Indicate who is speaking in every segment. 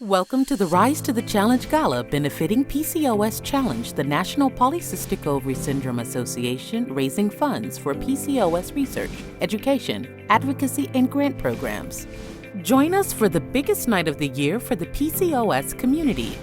Speaker 1: Welcome to the Rise to the Challenge Gala benefiting PCOS Challenge, the National Polycystic Ovary Syndrome Association, raising funds for PCOS research, education, advocacy, and grant programs. Join us for the biggest night of the year for the PCOS community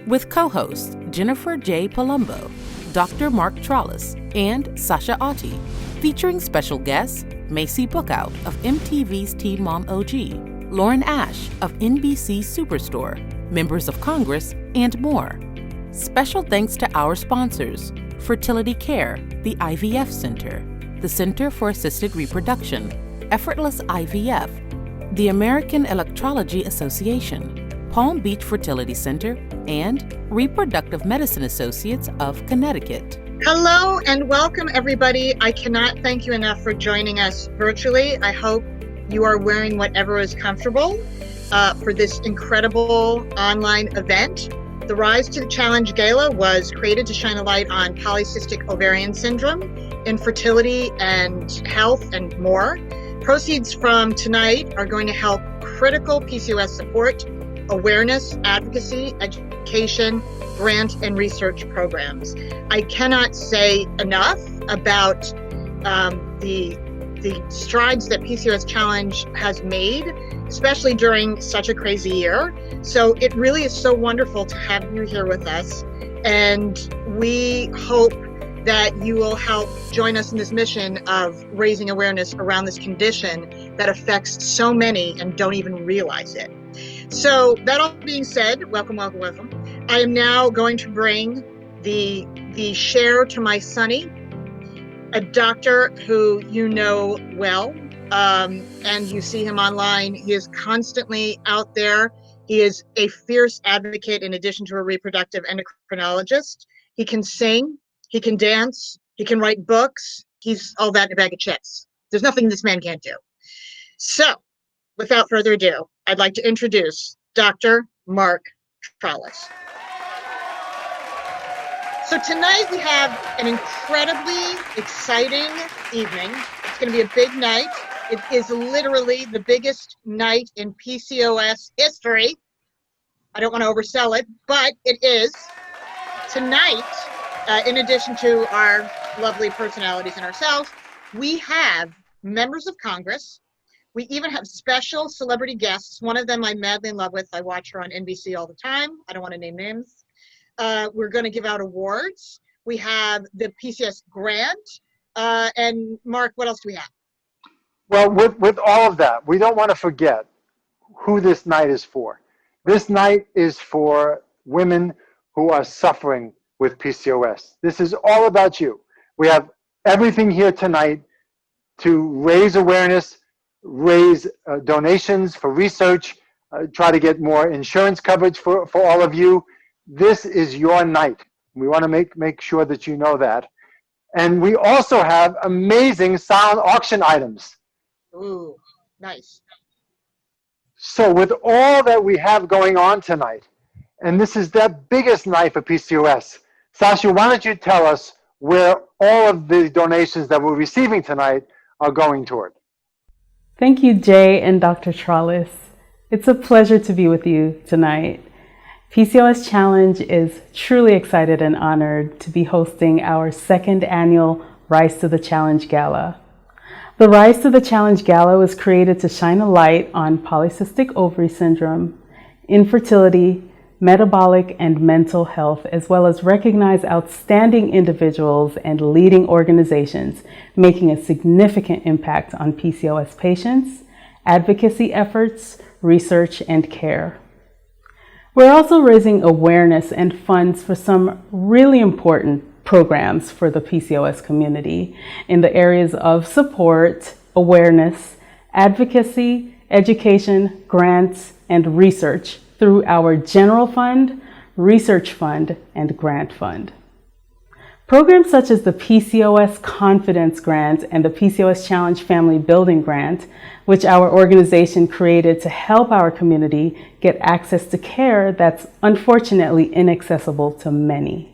Speaker 1: with co-hosts Jennifer J. Palumbo, Dr. Mark Trollis, and Sasha Ati, featuring special guests Macy Bookout of MTV's Teen Mom OG, Lauren Ash of NBC Superstore, members of Congress, and more. Special thanks to our sponsors: Fertility Care, the IVF Center, the Center for Assisted Reproduction, Effortless IVF, the American Electrology Association, Palm Beach Fertility Center, and Reproductive Medicine Associates of Connecticut.
Speaker 2: Hello and welcome, everybody. I cannot thank you enough for joining us virtually. I hope you are wearing whatever is comfortable for this incredible online event. The Rise to the Challenge Gala was created to shine a light on polycystic ovarian syndrome, infertility and health, and more. Proceeds from tonight are going to help critical PCOS support, awareness, advocacy, education, grant, and research programs. I cannot say enough about the strides that PCOS Challenge has made, especially during such a crazy year. So it really is so wonderful to have you here with us. And we hope that you will help join us in this mission of raising awareness around this condition that affects so many and don't even realize it. So that all being said, welcome. I am now going to bring the share to my Sonny, a doctor who you know well, and you see him online. He is constantly out there. He is a fierce advocate in addition to a reproductive endocrinologist. He can sing, he can dance, he can write books. He's all that in a bag of chips. There's nothing this man can't do. So, without further ado, I'd like to introduce Dr. Mark Trollis. So tonight we have an incredibly exciting evening. It's going to be a big night. It is literally the biggest night in PCOS history. I don't want to oversell it, but it is. Tonight, in addition to our lovely personalities and ourselves, we have members of Congress. We even have special celebrity guests. One of them I'm madly in love with. I watch her on NBC all the time. I don't want to name names. We're going to give out awards. We have the PCOS grant. And Mark, what else do we have?
Speaker 3: Well, with all of that, we don't want to forget who this night is for. This night is for women who are suffering with PCOS. This is all about you. We have everything here tonight to raise awareness, raise donations for research, try to get more insurance coverage for all of you. This is your night. We want to make sure that you know that. And we also have amazing silent auction items.
Speaker 2: Ooh, nice.
Speaker 3: So with all that we have going on tonight, and this is the biggest night for PCOS, Sasha, why don't you tell us where all of the donations that we're receiving tonight are going toward?
Speaker 4: Thank you, Jay and Dr. Trollis. It's a pleasure to be with you tonight. PCOS Challenge is truly excited and honored to be hosting our second annual Rise to the Challenge Gala. The Rise to the Challenge Gala was created to shine a light on polycystic ovary syndrome, infertility, metabolic and mental health, as well as recognize outstanding individuals and leading organizations making a significant impact on PCOS patients, advocacy efforts, research, and care. We're also raising awareness and funds for some really important programs for the PCOS community in the areas of support, awareness, advocacy, education, grants, and research through our General Fund, Research Fund, and Grant Fund. Programs such as the PCOS Confidence Grant and the PCOS Challenge Family Building Grant, which our organization created to help our community get access to care that's unfortunately inaccessible to many.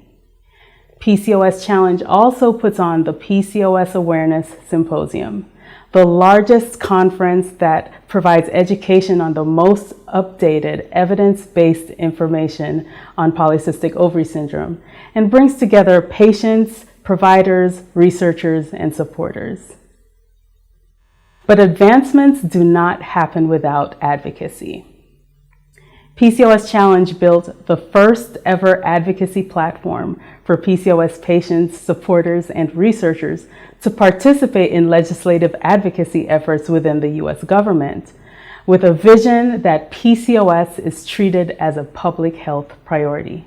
Speaker 4: PCOS Challenge also puts on the PCOS Awareness Symposium, the largest conference that provides education on the most updated evidence-based information on polycystic ovary syndrome and brings together patients, providers, researchers, and supporters. But advancements do not happen without advocacy. PCOS Challenge built the first ever advocacy platform for PCOS patients, supporters, and researchers to participate in legislative advocacy efforts within the U.S. government, with a vision that PCOS is treated as a public health priority.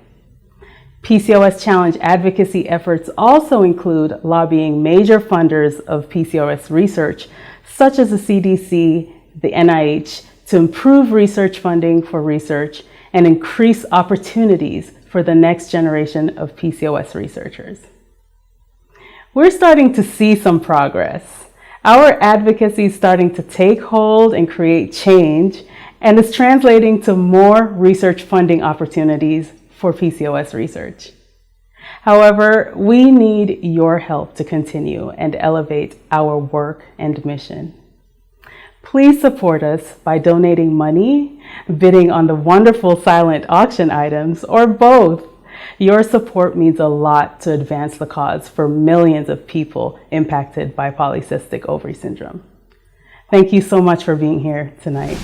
Speaker 4: PCOS Challenge advocacy efforts also include lobbying major funders of PCOS research, such as the CDC, the NIH, to improve research funding for research and increase opportunities for the next generation of PCOS researchers. We're starting to see some progress. Our advocacy is starting to take hold and create change, and is translating to more research funding opportunities for PCOS research. However, we need your help to continue and elevate our work and mission. Please support us by donating money, bidding on the wonderful silent auction items, or both. Your support means a lot to advance the cause for millions of people impacted by polycystic ovary syndrome. Thank you so much for being here tonight.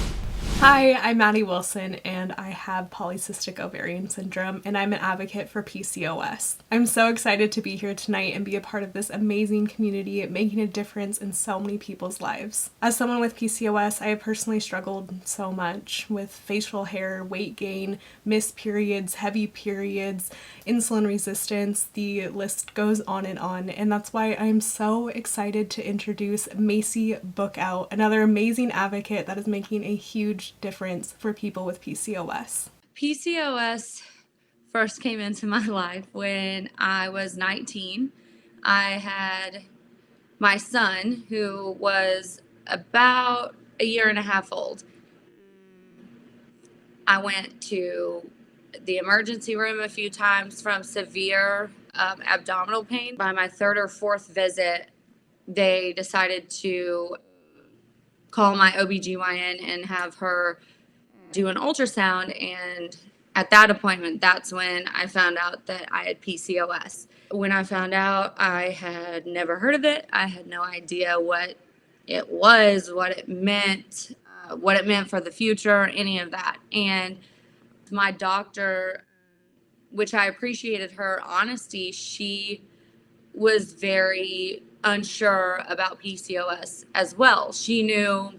Speaker 5: Hi, I'm Maddie Wilson, and I have polycystic ovarian syndrome, and I'm an advocate for PCOS. I'm so excited to be here tonight and be a part of this amazing community, making a difference in so many people's lives. As someone with PCOS, I have personally struggled so much with facial hair, weight gain, missed periods, heavy periods, insulin resistance. The list goes on, and that's why I'm so excited to introduce Macy Bookout, another amazing advocate that is making a huge difference for people with PCOS.
Speaker 6: PCOS first came into my life when I was 19. I had my son, who was about a year and a half old. I went to the emergency room a few times from severe abdominal pain. By my third or fourth visit, they decided to call my OBGYN and have her do an ultrasound. And at that appointment, that's when I found out that I had PCOS. When I found out, I had never heard of it. I had no idea what it was, what it meant for the future, any of that. And my doctor, which I appreciated her honesty, she was very unsure about PCOS as well. She knew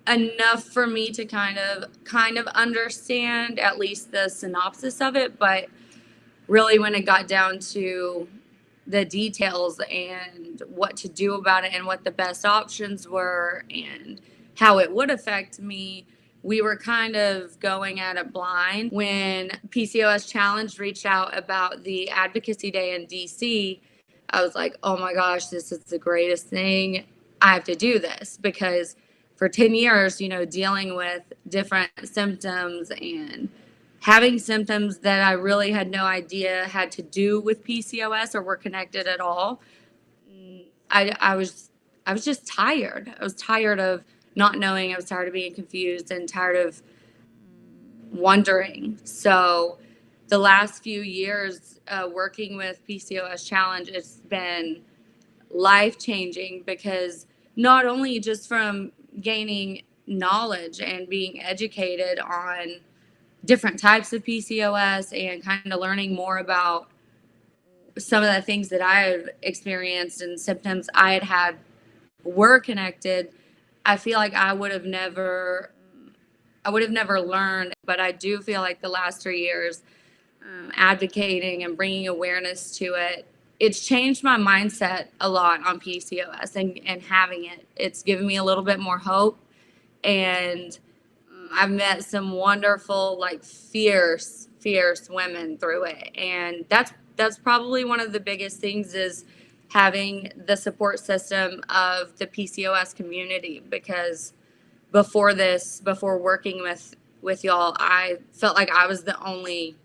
Speaker 6: enough for me to kind of understand at least the synopsis of it, but really when it got down to the details and what to do about it and what the best options were and how it would affect me, we were kind of going at it blind. When PCOS Challenge reached out about the advocacy day in DC, I was like, oh my gosh, this is the greatest thing. I have to do this, because for 10 years, dealing with different symptoms and having symptoms that I really had no idea had to do with PCOS or were connected at all, I was just tired. I was tired of not knowing. I was tired of being confused and tired of wondering. So the last few years working with PCOS Challenge, it's been life-changing, because not only just from gaining knowledge and being educated on different types of PCOS and kind of learning more about some of the things that I have experienced and symptoms I had had were connected, I feel like I would have never learned. But I do feel like the last 3 years advocating and bringing awareness to it, it's changed my mindset a lot on PCOS and having it. It's given me a little bit more hope, and I've met some wonderful, fierce women through it. And that's probably one of the biggest things, is having the support system of the PCOS community, because before working with y'all, I felt like I was the only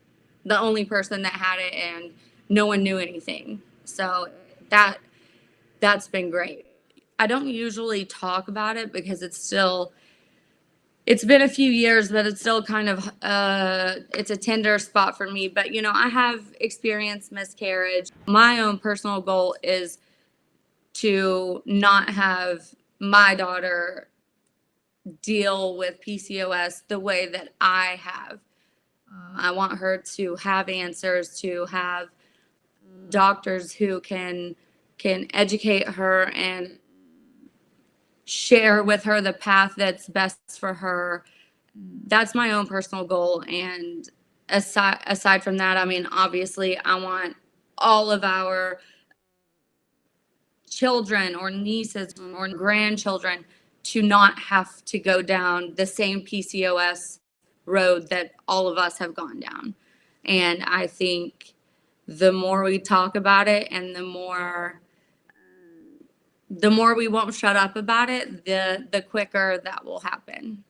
Speaker 6: person that had it, and no one knew anything. So that's been great. I don't usually talk about it because it's been a few years, but it's still kind of, it's a tender spot for me. But, I have experienced miscarriage. My own personal goal is to not have my daughter deal with PCOS the way that I have. I want her to have answers, to have doctors who can educate her and share with her the path that's best for her. That's my own personal goal. And aside from that, I mean, obviously, I want all of our children or nieces or grandchildren to not have to go down the same PCOS road that all of us have gone down. And I think the more we talk about it and the more we won't shut up about it, the quicker that will happen.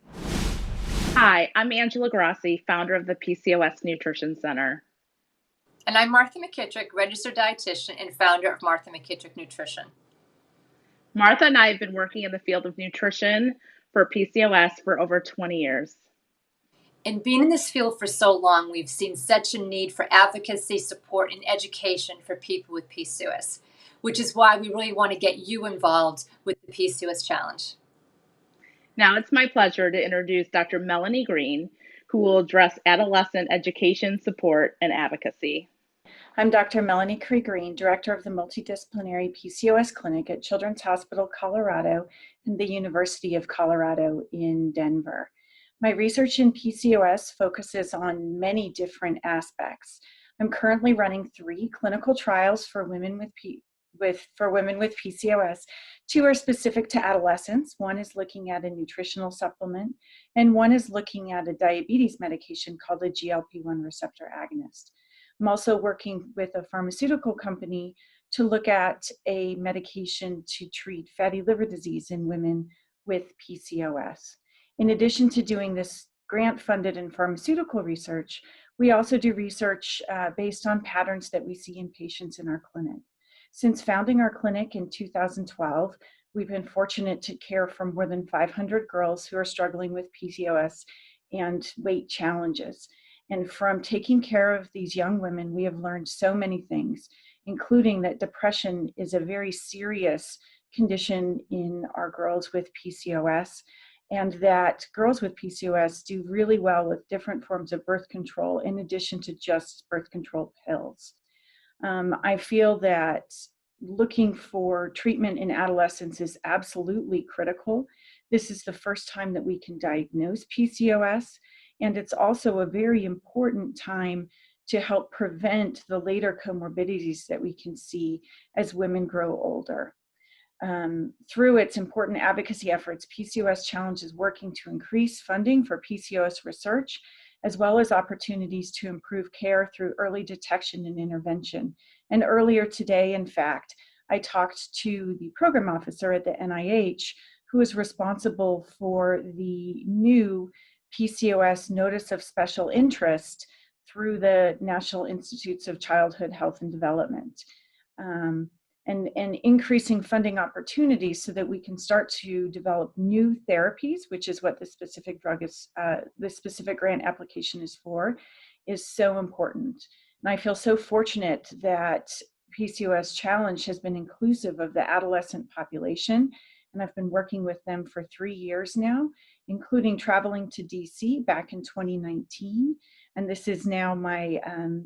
Speaker 7: Hi, I'm Angela Grassi, founder of the PCOS Nutrition Center.
Speaker 8: And I'm Martha McKittrick, registered dietitian and founder of Martha McKittrick Nutrition.
Speaker 7: Martha and I have been working in the field of nutrition for PCOS for over 20 years.
Speaker 8: And being in this field for so long, we've seen such a need for advocacy, support, and education for people with PCOS, which is why we really want to get you involved with the PCOS Challenge.
Speaker 7: Now it's my pleasure to introduce Dr. Melanie Green, who will address adolescent education, support, and advocacy.
Speaker 9: I'm Dr. Melanie Cree Green, Director of the Multidisciplinary PCOS Clinic at Children's Hospital Colorado and the University of Colorado in Denver. My research in PCOS focuses on many different aspects. I'm currently running 3 clinical trials for women with PCOS. 2 are specific to adolescents. One is looking at a nutritional supplement, and one is looking at a diabetes medication called a GLP-1 receptor agonist. I'm also working with a pharmaceutical company to look at a medication to treat fatty liver disease in women with PCOS. In addition to doing this grant-funded and pharmaceutical research, we also do research based on patterns that we see in patients in our clinic. Since founding our clinic in 2012, we've been fortunate to care for more than 500 girls who are struggling with PCOS and weight challenges. And from taking care of these young women, we have learned so many things, including that depression is a very serious condition in our girls with PCOS, and that girls with PCOS do really well with different forms of birth control in addition to just birth control pills. I feel that looking for treatment in adolescence is absolutely critical. This is the first time that we can diagnose PCOS, and it's also a very important time to help prevent the later comorbidities that we can see as women grow older. Through its important advocacy efforts, PCOS Challenge is working to increase funding for PCOS research, as well as opportunities to improve care through early detection and intervention. And earlier today, in fact, I talked to the program officer at the NIH, who is responsible for the new PCOS Notice of Special Interest through the National Institutes of Childhood Health and Development. And increasing funding opportunities so that we can start to develop new therapies, which is what the specific grant application is for, is so important. And I feel so fortunate that PCOS Challenge has been inclusive of the adolescent population, and I've been working with them for 3 years now, including traveling to DC back in 2019. And this is now my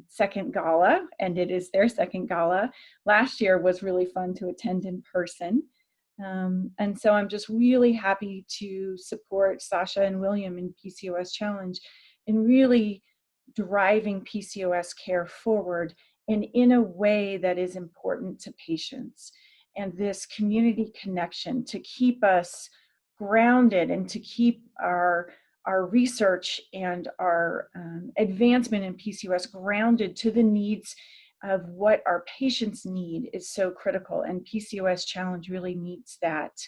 Speaker 9: second gala, and it is their second gala. Last year was really fun to attend in person. And so I'm just really happy to support Sasha and William in PCOS Challenge in really driving PCOS care forward and in a way that is important to patients. And this community connection to keep us grounded and to keep our research and our advancement in PCOS grounded to the needs of what our patients need is so critical. And PCOS Challenge really meets that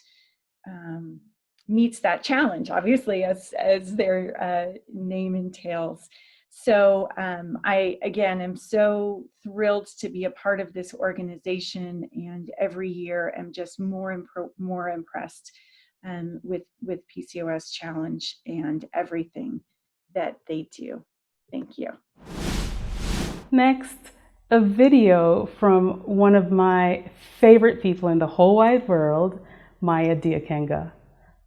Speaker 9: challenge, obviously, as their name entails. So I, again, am so thrilled to be a part of this organization, and every year I'm just more impressed with PCOS Challenge and everything that they do. Thank you.
Speaker 4: Next, a video from one of my favorite people in the whole wide world, Dia Kenga.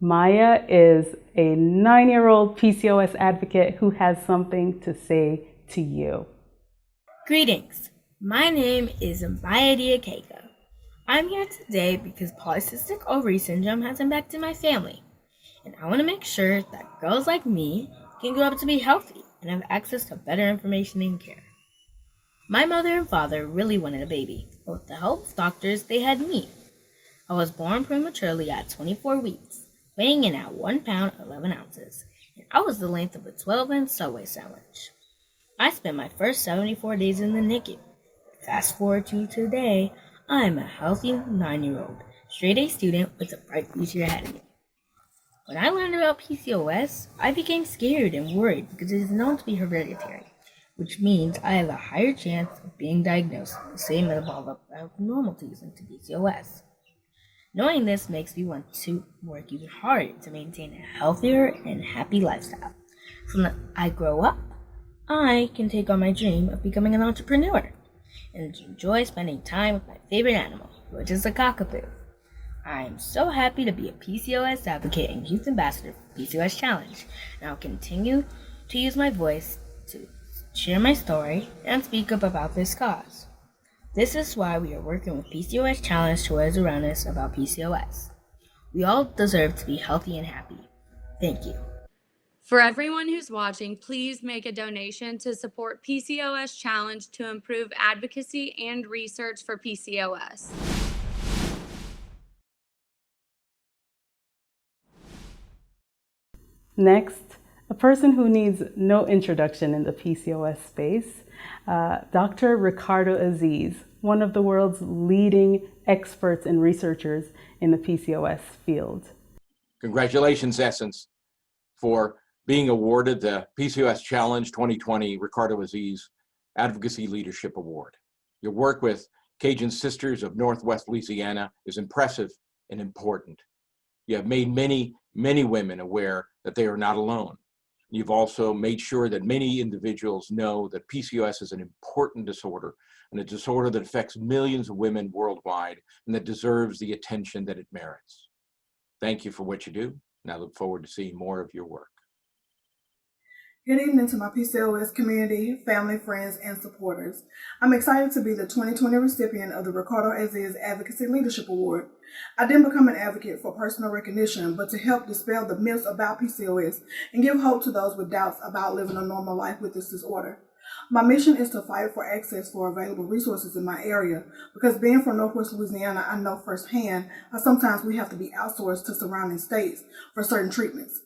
Speaker 4: Maya is a 9-year-old PCOS advocate who has something to say to you.
Speaker 10: Greetings. My name is Dia Kenga. I'm here today because polycystic ovary syndrome has impacted my family, and I want to make sure that girls like me can grow up to be healthy and have access to better information and care. My mother and father really wanted a baby, but with the help of doctors, they had me. I was born prematurely at 24 weeks, weighing in at 1 pound 11 ounces, and I was the length of a 12-inch Subway sandwich. I spent my first 74 days in the NICU. Fast forward to today, I am a healthy 9-year-old, straight-A student with a bright future ahead of me. When I learned about PCOS, I became scared and worried because it is known to be hereditary, which means I have a higher chance of being diagnosed with the same metabolic abnormalities into PCOS. Knowing this makes me want to work even harder to maintain a healthier and happy lifestyle. So when I grow up, I can take on my dream of becoming an entrepreneur and enjoy spending time with my favorite animal, which is a cockapoo. I am so happy to be a PCOS advocate and youth ambassador for PCOS Challenge, and I'll continue to use my voice to share my story and speak up about this cause. This is why we are working with PCOS Challenge to raise awareness about PCOS. We all deserve to be healthy and happy. Thank you.
Speaker 6: For everyone who's watching, please make a donation to support PCOS Challenge to improve advocacy and research for PCOS.
Speaker 4: Next, a person who needs no introduction in the PCOS space, Dr. Ricardo Aziz, one of the world's leading experts and researchers in the PCOS field.
Speaker 11: Congratulations, Essence, for being awarded the PCOS Challenge 2020 Ricardo Aziz Advocacy Leadership Award. Your work with Cajun Sisters of Northwest Louisiana is impressive and important. You have made many women aware that they are not alone. You've also made sure that many individuals know that PCOS is an important disorder and a disorder that affects millions of women worldwide and that deserves the attention that it merits. Thank you for what you do, and I look forward to seeing more of your work.
Speaker 12: Good evening to my PCOS community, family, friends, and supporters. I'm excited to be the 2020 recipient of the Ricardo Aziz Advocacy Leadership Award. I didn't become an advocate for personal recognition, but to help dispel the myths about PCOS and give hope to those with doubts about living a normal life with this disorder. My mission is to fight for access for available resources in my area, because being from Northwest Louisiana, I know firsthand how sometimes we have to be outsourced to surrounding states for certain treatments.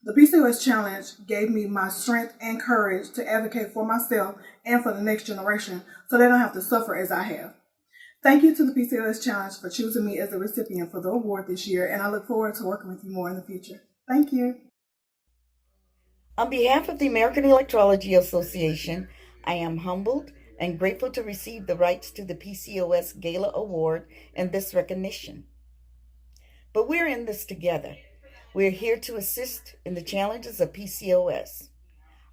Speaker 12: The PCOS Challenge gave me my strength and courage to advocate for myself and for the next generation so they don't have to suffer as I have. Thank you to the PCOS Challenge for choosing me as the recipient for the award this year, and I look forward to working with you more in the future. Thank you.
Speaker 13: On behalf of the American Electrology Association, I am humbled and grateful to receive the rights to the PCOS Gala Award and this recognition. But we're in this together. We're here to assist in the challenges of PCOS.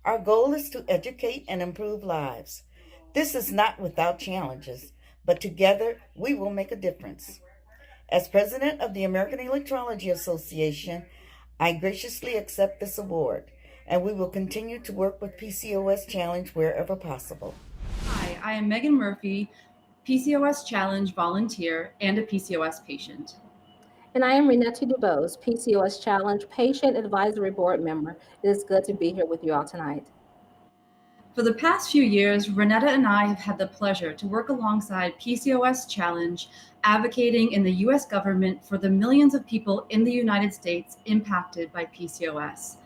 Speaker 13: Our goal is to educate and improve lives. This is not without challenges, but together we will make a difference. As president of the American Electrology Association, I graciously accept this award, and we will continue to work with PCOS Challenge wherever possible.
Speaker 14: Hi, I am Megan Murphy, PCOS Challenge volunteer and a PCOS patient.
Speaker 15: And I am Renetta DuBose, PCOS Challenge Patient Advisory Board member. It is good to be here with you all tonight.
Speaker 14: For the past few years, Renetta and I have had the pleasure to work alongside PCOS Challenge, advocating in the U.S. government for the millions of people in the United States impacted by PCOS.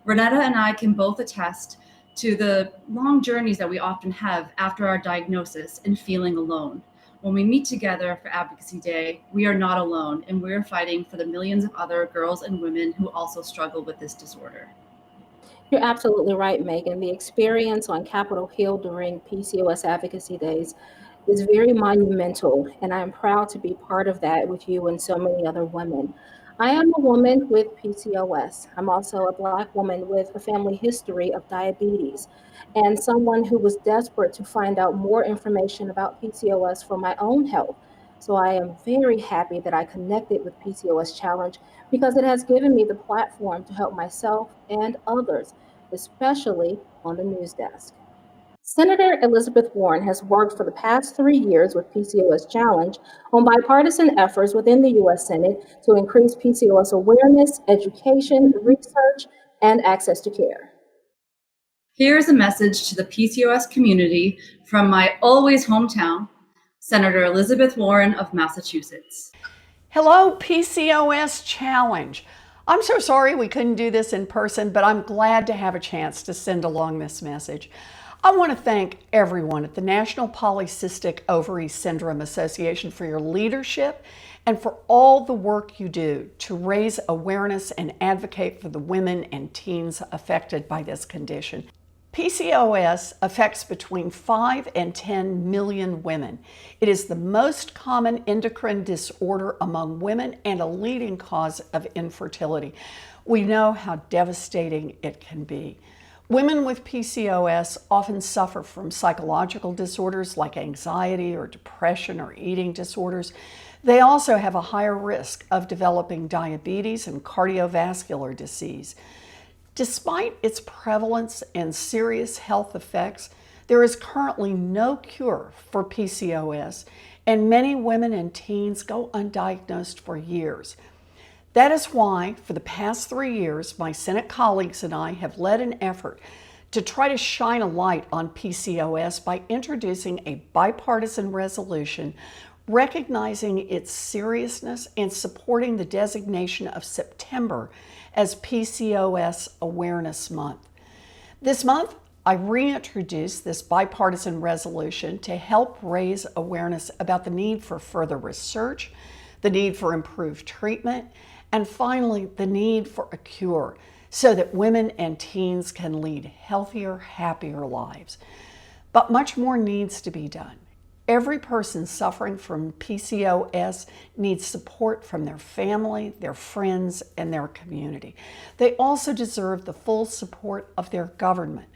Speaker 14: Renetta and I can both attest to the long journeys that we often have after our diagnosis and feeling alone. When we meet together for Advocacy Day, we are not alone, and we're fighting for the millions of other girls and women who also struggle with this disorder.
Speaker 15: You're absolutely right, Megan. The experience on Capitol Hill during PCOS Advocacy Days is very monumental, and I am proud to be part of that with you and so many other women. I am a woman with PCOS. I'm also a Black woman with a family history of diabetes and someone who was desperate to find out more information about PCOS for my own health. So I am very happy that I connected with PCOS Challenge because it has given me the platform to help myself and others, especially on the news desk. Senator Elizabeth Warren has worked for the past 3 years with PCOS Challenge on bipartisan efforts within the U.S. Senate to increase PCOS awareness, education, research, and access to care.
Speaker 14: Here's a message to the PCOS community from my always hometown, Senator Elizabeth Warren of Massachusetts.
Speaker 16: Hello, PCOS Challenge. I'm so sorry we couldn't do this in person, but I'm glad to have a chance to send along this message. I want to thank everyone at the National Polycystic Ovary Syndrome Association for your leadership and for all the work you do to raise awareness and advocate for the women and teens affected by this condition. PCOS affects between 5 and 10 million women. It is the most common endocrine disorder among women and a leading cause of infertility. We know how devastating it can be. Women with PCOS often suffer from psychological disorders like anxiety or depression or eating disorders. They also have a higher risk of developing diabetes and cardiovascular disease. Despite its prevalence and serious health effects, there is currently no cure for PCOS, and many women and teens go undiagnosed for years. That is why, for the past 3 years, my Senate colleagues and I have led an effort to try to shine a light on PCOS by introducing a bipartisan resolution recognizing its seriousness and supporting the designation of September as PCOS Awareness Month. This month, I reintroduced this bipartisan resolution to help raise awareness about the need for further research, the need for improved treatment, and finally, the need for a cure so that women and teens can lead healthier, happier lives. But much more needs to be done. Every person suffering from PCOS needs support from their family, their friends, and their community. They also deserve the full support of their government.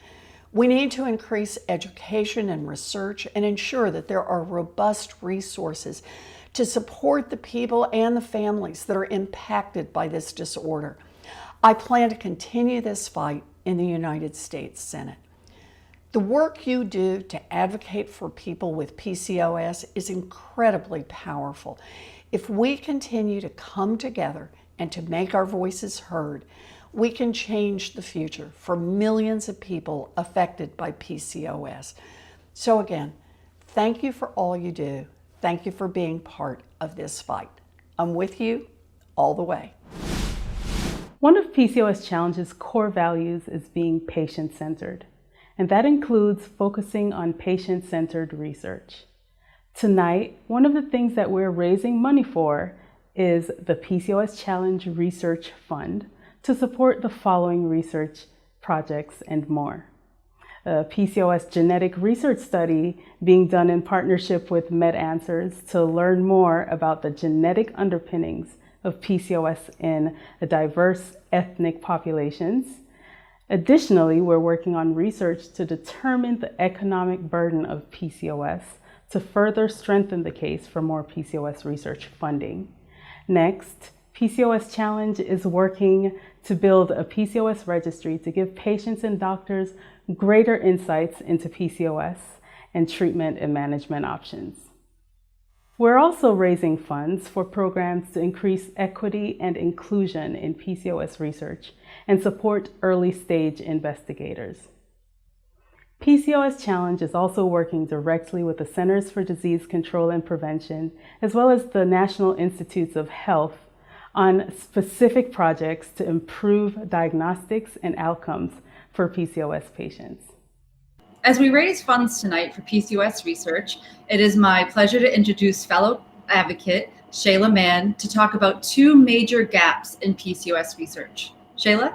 Speaker 16: We need to increase education and research and ensure that there are robust resources to support the people and the families that are impacted by this disorder. I plan to continue this fight in the United States Senate. The work you do to advocate for people with PCOS is incredibly powerful. If we continue to come together and to make our voices heard, we can change the future for millions of people affected by PCOS. So again, thank you for all you do. Thank you for being part of this fight. I'm with you all the way.
Speaker 4: One of PCOS Challenge's core values is being patient-centered, and that includes focusing on patient-centered research. Tonight, one of the things that we're raising money for is the PCOS Challenge Research Fund to support the following research projects and more. A PCOS genetic research study being done in partnership with MedAnswers to learn more about the genetic underpinnings of PCOS in diverse ethnic populations. Additionally, we're working on research to determine the economic burden of PCOS to further strengthen the case for more PCOS research funding. Next, PCOS Challenge is working to build a PCOS registry to give patients and doctors greater insights into PCOS and treatment and management options. We're also raising funds for programs to increase equity and inclusion in PCOS research and support early-stage investigators. PCOS Challenge is also working directly with the Centers for Disease Control and Prevention, as well as the National Institutes of Health, on specific projects to improve diagnostics and outcomes for PCOS patients.
Speaker 14: As we raise funds tonight for PCOS research, it is my pleasure to introduce fellow advocate Shayla Mann to talk about two major gaps in PCOS research. Shayla?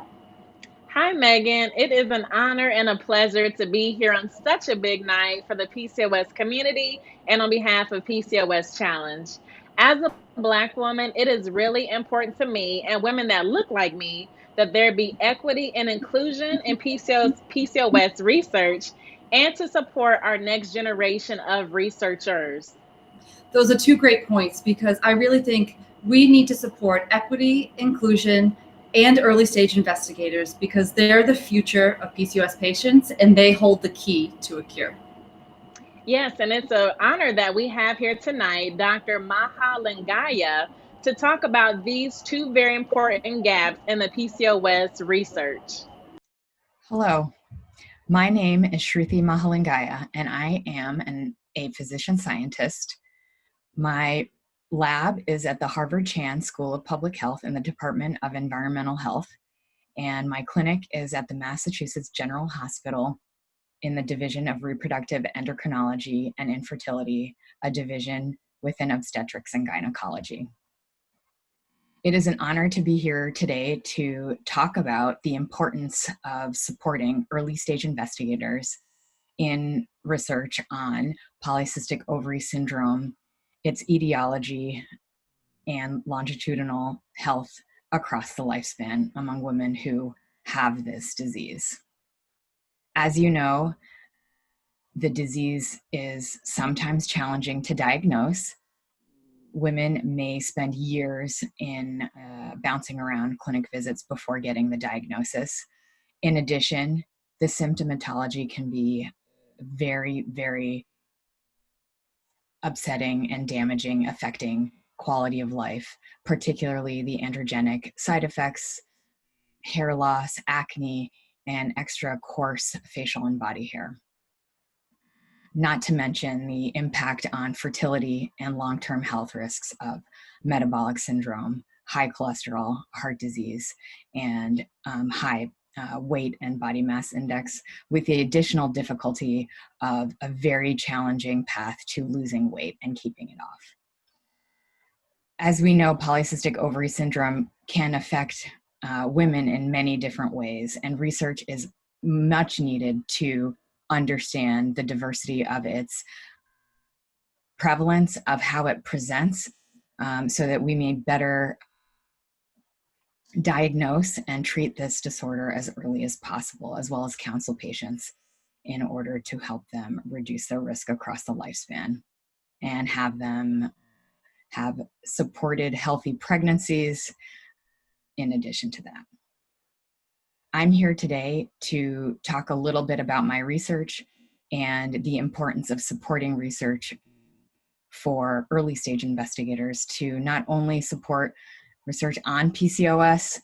Speaker 17: Hi, Megan. It is an honor and a pleasure to be here on such a big night for the PCOS community and on behalf of PCOS Challenge. As a Black woman, it is really important to me and women that look like me that there be equity and inclusion in PCOS research and to support our next generation of researchers.
Speaker 14: Those are two great points because I really think we need to support equity, inclusion, and early stage investigators because they're the future of PCOS patients and they hold the key to a cure.
Speaker 17: Yes, and it's an honor that we have here tonight Dr. Maha Lingaya to talk about these two very important gaps in the PCOS research.
Speaker 18: Hello, my name is Shruti Mahalingaya, and I am a physician scientist. My lab is at the Harvard Chan School of Public Health in the Department of Environmental Health, and my clinic is at the Massachusetts General Hospital in the Division of Reproductive Endocrinology and Infertility, a division within obstetrics and gynecology. It is an honor to be here today to talk about the importance of supporting early stage investigators in research on polycystic ovary syndrome, its etiology, and longitudinal health across the lifespan among women who have this disease. As you know, the disease is sometimes challenging to diagnose. Women may spend years in bouncing around clinic visits before getting the diagnosis. In addition, the symptomatology can be very, very upsetting and damaging, affecting quality of life, particularly the androgenic side effects, hair loss, acne, and extra coarse facial and body hair. Not to mention the impact on fertility and long-term health risks of metabolic syndrome, high cholesterol, heart disease, and high weight and body mass index, with the additional difficulty of a very challenging path to losing weight and keeping it off. As we know, polycystic ovary syndrome can affect women in many different ways, and research is much needed to understand the diversity of its prevalence, of how it presents, so that we may better diagnose and treat this disorder as early as possible, as well as counsel patients in order to help them reduce their risk across the lifespan and have them have supported healthy pregnancies in addition to that. I'm here today to talk a little bit about my research and the importance of supporting research for early stage investigators to not only support research on PCOS,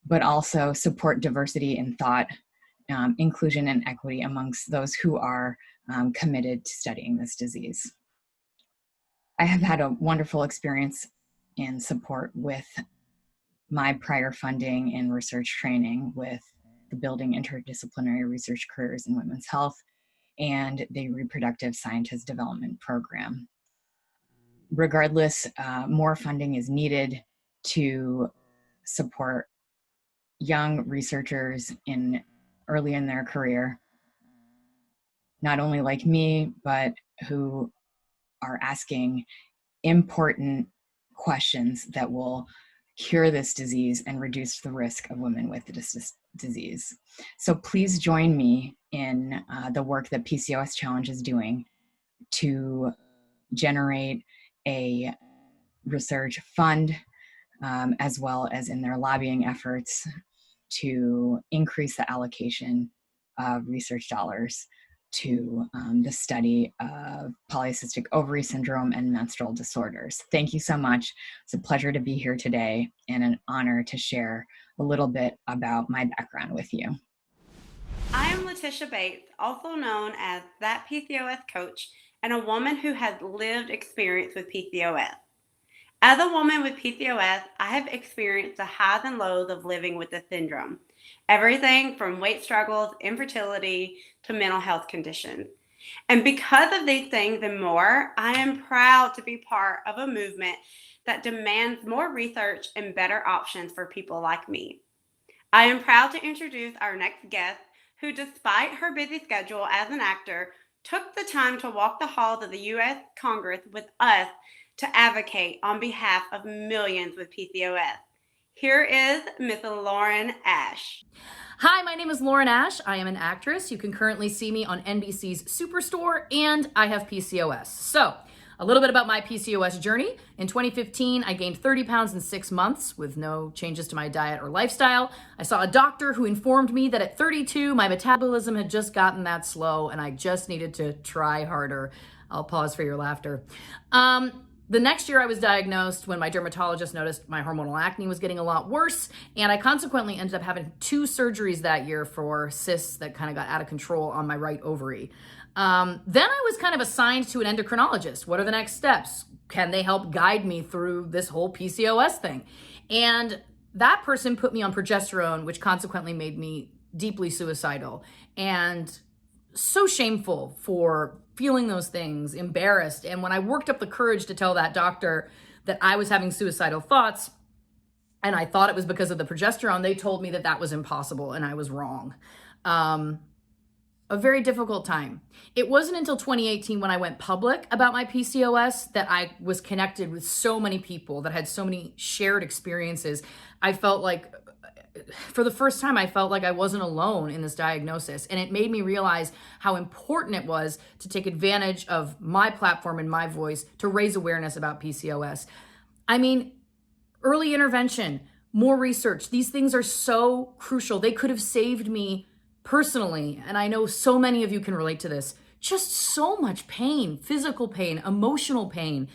Speaker 18: but also support diversity in thought, inclusion and equity amongst those who are committed to studying this disease. I have had a wonderful experience in support with my prior funding and research training with the Building Interdisciplinary Research Careers in Women's Health and the Reproductive Scientist Development Program. Regardless, more funding is needed to support young researchers early in their career, not only like me, but who are asking important questions that will cure this disease and reduce the risk of women with this disease. So please join me in the work that PCOS Challenge is doing to generate a research fund, as well as in their lobbying efforts to increase the allocation of research dollars to the study of polycystic ovary syndrome and menstrual disorders. Thank you so much. It's a pleasure to be here today and an honor to share a little bit about my background with you.
Speaker 19: I am Letitia Bates, also known as That PCOS Coach, and a woman who has lived experience with PCOS. As a woman with PCOS, I have experienced the highs and lows of living with the syndrome. Everything from weight struggles, infertility, to mental health conditions. And because of these things and more, I am proud to be part of a movement that demands more research and better options for people like me. I am proud to introduce our next guest, who, despite her busy schedule as an actor, took the time to walk the halls of the U.S. Congress with us to advocate on behalf of millions with PCOS. Here is Miss Lauren Ash.
Speaker 20: Hi, my name is Lauren Ash. I am an actress. You can currently see me on NBC's Superstore, and I have PCOS. So, a little bit about my PCOS journey. In 2015, I gained 30 pounds in 6 months with no changes to my diet or lifestyle. I saw a doctor who informed me that at 32, my metabolism had just gotten that slow and I just needed to try harder. I'll pause for your laughter. The next year I was diagnosed when my dermatologist noticed my hormonal acne was getting a lot worse, and I consequently ended up having 2 surgeries that year for cysts that kind of got out of control on my right ovary. Then I was kind of assigned to an endocrinologist. What are the next steps? Can they help guide me through this whole PCOS thing? And that person put me on progesterone, which consequently made me deeply suicidal and so shameful for feeling those things, embarrassed. And when I worked up the courage to tell that doctor that I was having suicidal thoughts and I thought it was because of the progesterone, they told me that that was impossible and I was wrong. A very difficult time. It wasn't until 2018 when I went public about my PCOS that I was connected with so many people that had so many shared experiences. I felt like, for the first time, I felt like I wasn't alone in this diagnosis. And it made me realize how important it was to take advantage of my platform and my voice to raise awareness about PCOS. I mean, early intervention, more research, these things are so crucial. They could have saved me personally, and I know so many of you can relate to this, just so much pain, physical pain, emotional pain,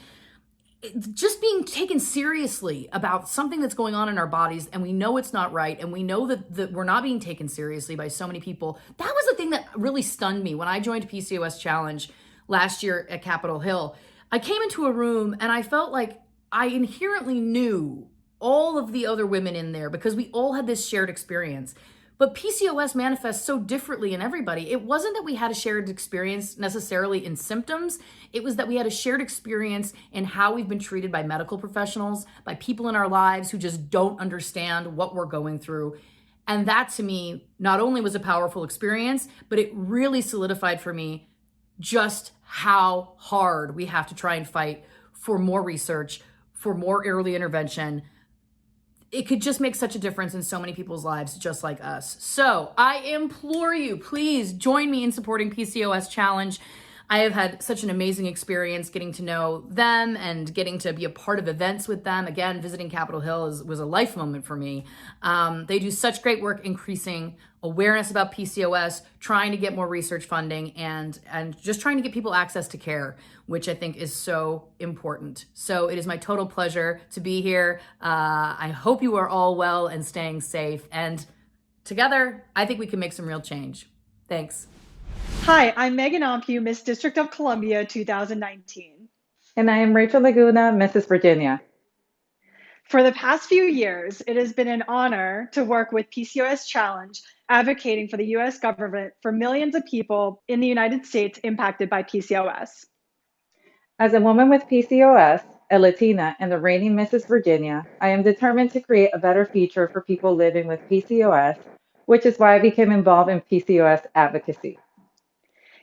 Speaker 20: just being taken seriously about something that's going on in our bodies, and we know it's not right, and we know that we're not being taken seriously by so many people. That was the thing that really stunned me when I joined PCOS Challenge last year at Capitol Hill. I came into a room and I felt like I inherently knew all of the other women in there because we all had this shared experience. But PCOS manifests so differently in everybody. It wasn't that we had a shared experience necessarily in symptoms. It was that we had a shared experience in how we've been treated by medical professionals, by people in our lives who just don't understand what we're going through. And that to me, not only was a powerful experience, but it really solidified for me just how hard we have to try and fight for more research, for more early intervention. It could just make such a difference in so many people's lives just like us. So I implore you, please join me in supporting PCOS Challenge. I have had such an amazing experience getting to know them and getting to be a part of events with them. Again, visiting Capitol Hill was a life moment for me. They do such great work increasing awareness about PCOS, trying to get more research funding, and just trying to get people access to care, which I think is so important. So it is my total pleasure to be here. I hope you are all well and staying safe. And together, I think we can make some real change. Thanks.
Speaker 21: Hi, I'm Megan Ompu, Miss District of Columbia 2019.
Speaker 22: And I am Rachel Laguna, Mrs. Virginia.
Speaker 21: For the past few years, it has been an honor to work with PCOS Challenge, advocating for the U.S. government for millions of people in the United States impacted by PCOS.
Speaker 22: As a woman with PCOS, a Latina, and the reigning Mrs. Virginia, I am determined to create a better future for people living with PCOS, which is why I became involved in PCOS advocacy.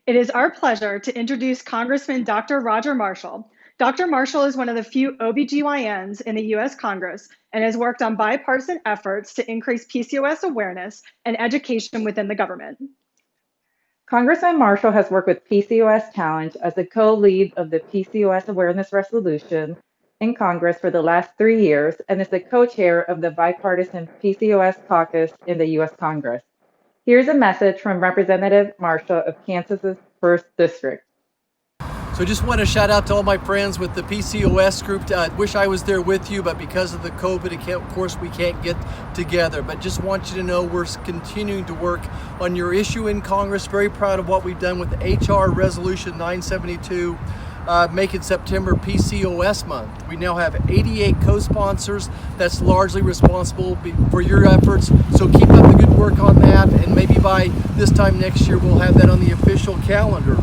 Speaker 21: It is our pleasure to introduce Congressman Dr. Roger Marshall. Dr. Marshall is one of the few OBGYNs in the U.S. Congress and has worked on bipartisan efforts to increase PCOS awareness and education within the government.
Speaker 22: Congressman Marshall has worked with PCOS Challenge as the co-lead of the PCOS Awareness Resolution in Congress for the last 3 years and is the co-chair of the bipartisan PCOS caucus in the U.S. Congress. Here's a message from Representative Marshall of Kansas's 1st District.
Speaker 23: So just want to shout out to all my friends with the PCOS group. I wish I was there with you, but because of the COVID, of course, we can't get together. But just want you to know we're continuing to work on your issue in Congress. Very proud of what we've done with HR Resolution 972, making September PCOS month. We now have 88 co-sponsors. That's largely responsible for your efforts. So keep up the good work on that, and maybe by this time next year, we'll have that on the official calendar.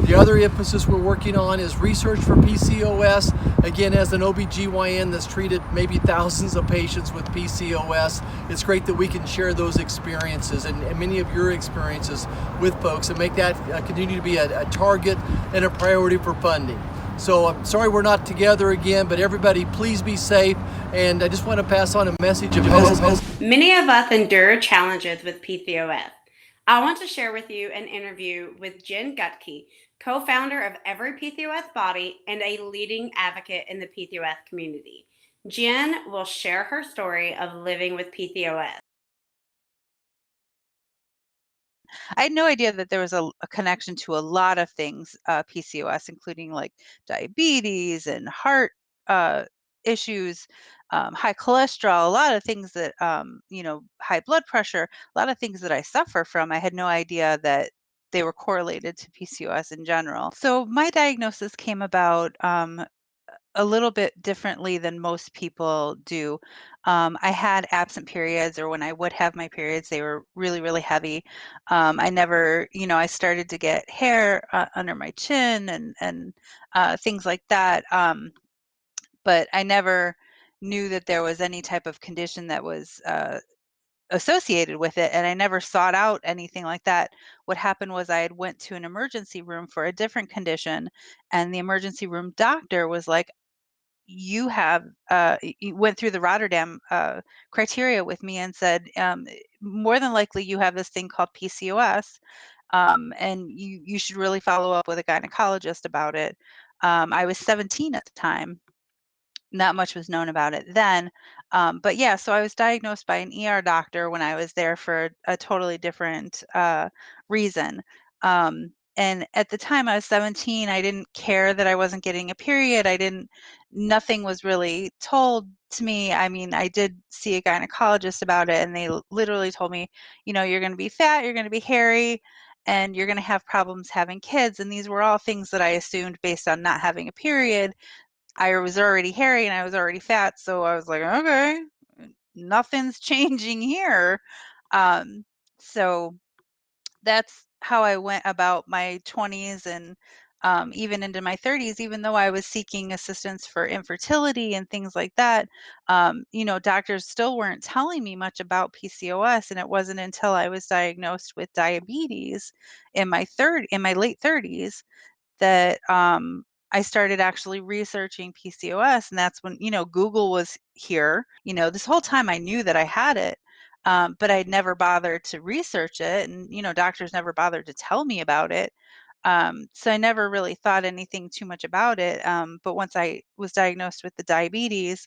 Speaker 23: The other emphasis we're working on is research for PCOS. Again, as an OBGYN that's treated maybe thousands of patients with PCOS, it's great that we can share those experiences and many of your experiences with folks and make that continue to be a target and a priority for funding. So I'm sorry we're not together again, but everybody please be safe. And I just want to pass on a message of hope.
Speaker 19: Many of us endure challenges with PCOS. I want to share with you an interview with Jen Gutke, co-founder of Every PCOS Body and a leading advocate in the PCOS community. Jen will share her story of living with PCOS.
Speaker 1: I had no idea that there was a connection to a lot of things, PCOS, including like diabetes and heart issues, high cholesterol, a lot of things that, high blood pressure, a lot of things that I suffer from. I had no idea that they were correlated to PCOS in general. So my diagnosis came about a little bit differently than most people do. I had absent periods, or when I would have my periods, they were really, really heavy. I never, I started to get hair under my chin and things like that. But I never knew that there was any type of condition that was associated with it, and I never sought out anything like that. What happened was I had went to an emergency room for a different condition, and the emergency room doctor was like, you have you went through the Rotterdam criteria with me and said, more than likely you have this thing called PCOS, and you should really follow up with a gynecologist about it. I was 17 at the time. Not much was known about it then. But yeah, so I was diagnosed by an ER doctor when I was there for a totally different reason. And at the time I was 17, I didn't care that I wasn't getting a period. Nothing was really told to me. I mean, I did see a gynecologist about it, and they literally told me, you're going to be fat, you're going to be hairy, and you're going to have problems having kids. And these were all things that I assumed based on not having a period. I was already hairy and I was already fat, so I was like, okay, nothing's changing here. So that's how I went about my 20s and even into my 30s, even though I was seeking assistance for infertility and things like that. Doctors still weren't telling me much about PCOS, and it wasn't until I was diagnosed with diabetes in my late 30s that I started actually researching PCOS, and that's when, Google was here. This whole time I knew that I had it, but I'd never bothered to research it, and, doctors never bothered to tell me about it. So I never really thought anything too much about it. But once I was diagnosed with the diabetes,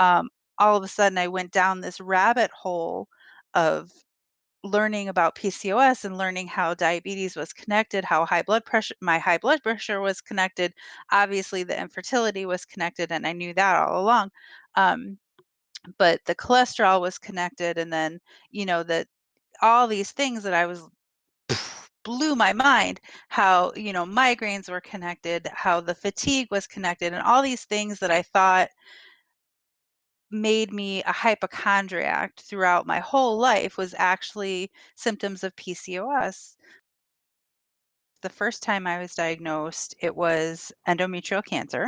Speaker 1: all of a sudden I went down this rabbit hole of learning about PCOS and learning how diabetes was connected, how my high blood pressure was connected. Obviously, the infertility was connected, and I knew that all along. But the cholesterol was connected, and then, that all these things that I was blew my mind, how, migraines were connected, how the fatigue was connected, and all these things that I thought made me a hypochondriac throughout my whole life was actually symptoms of PCOS. The first time I was diagnosed, it was endometrial cancer.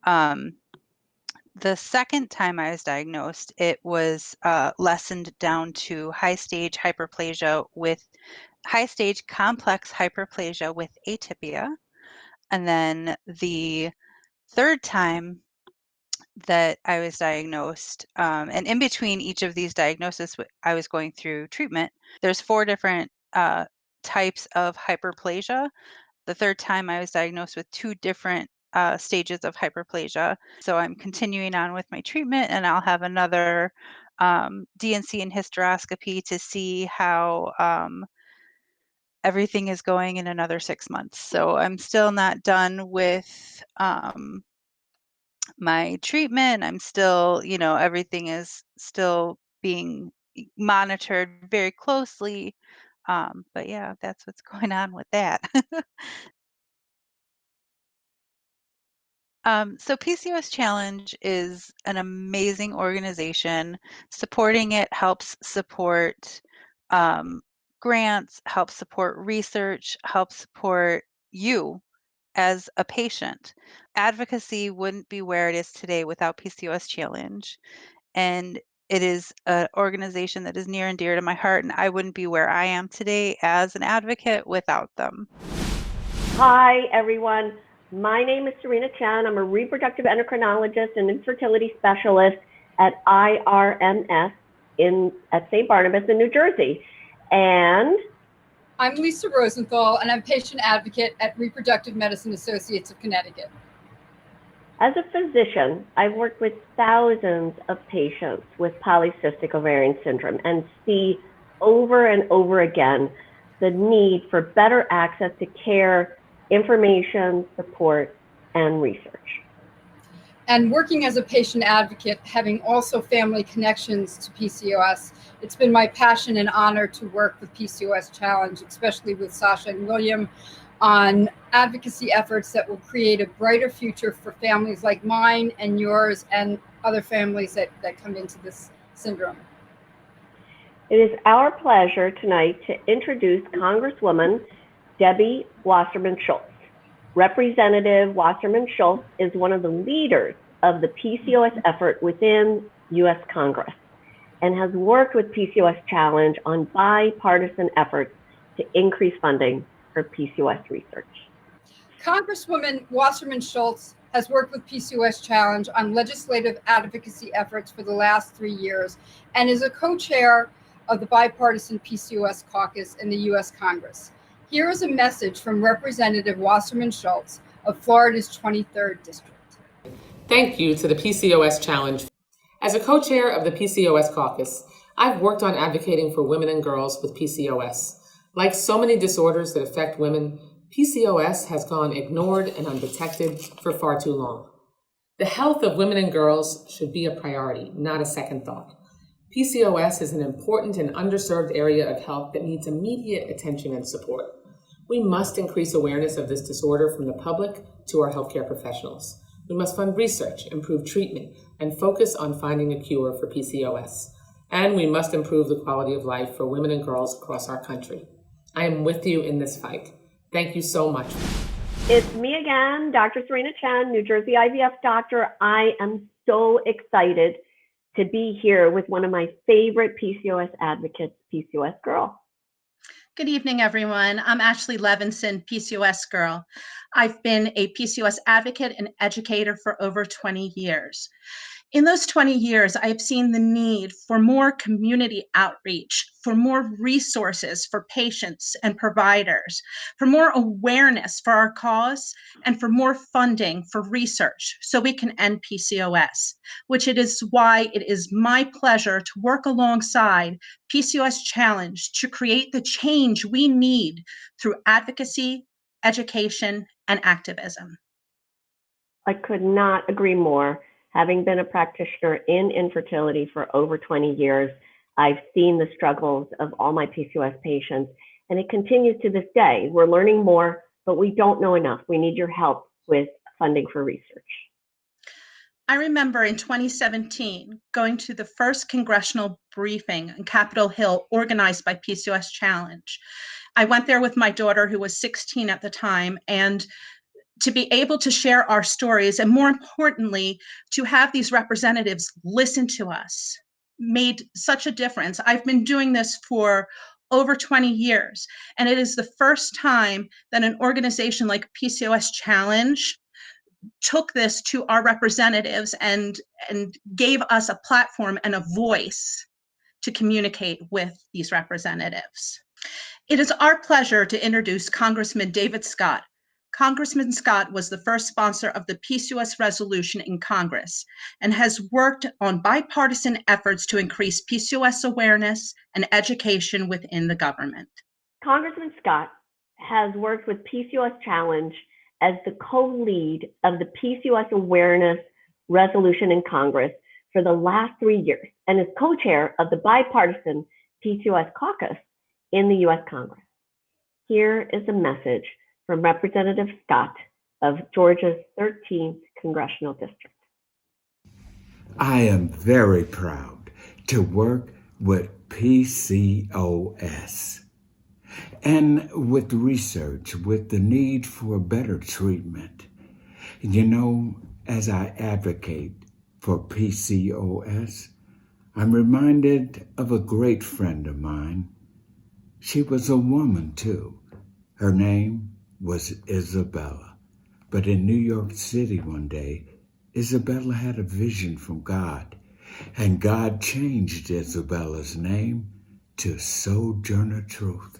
Speaker 1: The second time I was diagnosed, it was lessened down to high stage complex hyperplasia with atypia. And then the third time that I was diagnosed, and in between each of these diagnoses, I was going through treatment. There's 4 different types of hyperplasia. The third time I was diagnosed with 2 different stages of hyperplasia. So I'm continuing on with my treatment, and I'll have another DNC and hysteroscopy to see how everything is going in another 6 months. So I'm still not done with my treatment. I'm still, everything is still being monitored very closely. But yeah, that's what's going on with that. So PCOS Challenge is an amazing organization. Supporting it helps support grants, helps support research, helps support you as a patient. Advocacy wouldn't be where it is today without PCOS Challenge. And it is an organization that is near and dear to my heart, and I wouldn't be where I am today as an advocate without them.
Speaker 2: Hi, everyone. My name is Serena Chan. I'm a reproductive endocrinologist and infertility specialist at IRMS at St. Barnabas in New Jersey. And
Speaker 3: I'm Lisa Rosenthal, and I'm patient advocate at Reproductive Medicine Associates of Connecticut.
Speaker 2: as a physician, I've worked with thousands of patients with polycystic ovarian syndrome and see over and over again the need for better access to care, information, support, and research.
Speaker 3: And working as a patient advocate, having also family connections to PCOS, it's been my passion and honor to work with PCOS Challenge, especially with Sasha and William, on advocacy efforts that will create a brighter future for families like mine and yours and other families that come into this syndrome.
Speaker 2: It is our pleasure tonight to introduce Congresswoman Debbie Wasserman Schultz. Representative Wasserman Schultz is one of the leaders of the PCOS effort within U.S. Congress and has worked with PCOS Challenge on bipartisan efforts to increase funding for PCOS research.
Speaker 3: Congresswoman Wasserman Schultz has worked with PCOS Challenge on legislative advocacy efforts for the last 3 years and is a co-chair of the bipartisan PCOS caucus in the U.S. Congress. Here is a message from Representative Wasserman Schultz of Florida's 23rd District.
Speaker 5: Thank you to the PCOS Challenge. As a co-chair of the PCOS caucus, I've worked on advocating for women and girls with PCOS. Like so many disorders that affect women, PCOS has gone ignored and undetected for far too long. The health of women and girls should be a priority, not a second thought. PCOS is an important and underserved area of health that needs immediate attention and support. We must increase awareness of this disorder from the public to our healthcare professionals. We must fund research, improve treatment, and focus on finding a cure for PCOS. And we must improve the quality of life for women and girls across our country. I am with you in this fight. Thank you so much.
Speaker 2: It's me again, Dr. Serena Chan, New Jersey IVF doctor. I am so excited to be here with one of my favorite PCOS advocates, PCOS Girl.
Speaker 24: Good evening, everyone. I'm Ashley Levinson, PCOS Girl. I've been a PCOS advocate and educator for over 20 years. In those 20 years, I've seen the need for more community outreach, for more resources for patients and providers, for more awareness for our cause, and for more funding for research so we can end PCOS, which it is why it is my pleasure to work alongside PCOS Challenge to create the change we need through advocacy, education, and activism.
Speaker 2: I could not agree more. Having been a practitioner in infertility for over 20 years, I've seen the struggles of all my PCOS patients, and it continues to this day. We're learning more, but we don't know enough. We need your help with funding for research.
Speaker 24: I remember in 2017 going to the first congressional briefing on Capitol Hill organized by PCOS Challenge. I went there with my daughter, who was 16 at the time, and to be able to share our stories, and more importantly, to have these representatives listen to us made such a difference. I've been doing this for over 20 years, and it is the first time that an organization like PCOS Challenge took this to our representatives and gave us a platform and a voice to communicate with these representatives. It is our pleasure to introduce Congressman David Scott. Congressman Scott was the first sponsor of the PCOS resolution in Congress and has worked on bipartisan efforts to increase PCOS awareness and education within the government.
Speaker 2: Congressman Scott has worked with PCOS Challenge as the co-lead of the PCOS awareness resolution in Congress for the last 3 years and is co-chair of the bipartisan PCOS caucus in the U.S. Congress. Here is a message from Representative Scott of Georgia's 13th Congressional District.
Speaker 25: I am very proud to work with PCOS. and with research, with the need for better treatment. You know, as I advocate for PCOS, I'm reminded of a great friend of mine. She was a woman too. Her name was Isabella. But in New York City one day, Isabella had a vision from God, and God changed Isabella's name to Sojourner Truth.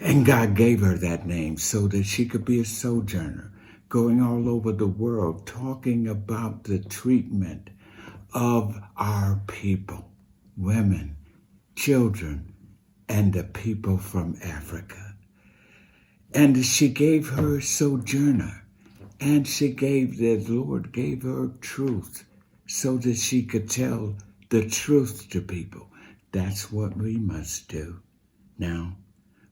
Speaker 25: And God gave her that name so that she could be a sojourner, going all over the world, talking about the treatment of our people, women, children, and the people from Africa. And she gave her sojourner, and the Lord gave her truth so that she could tell the truth to people. That's what we must do. Now,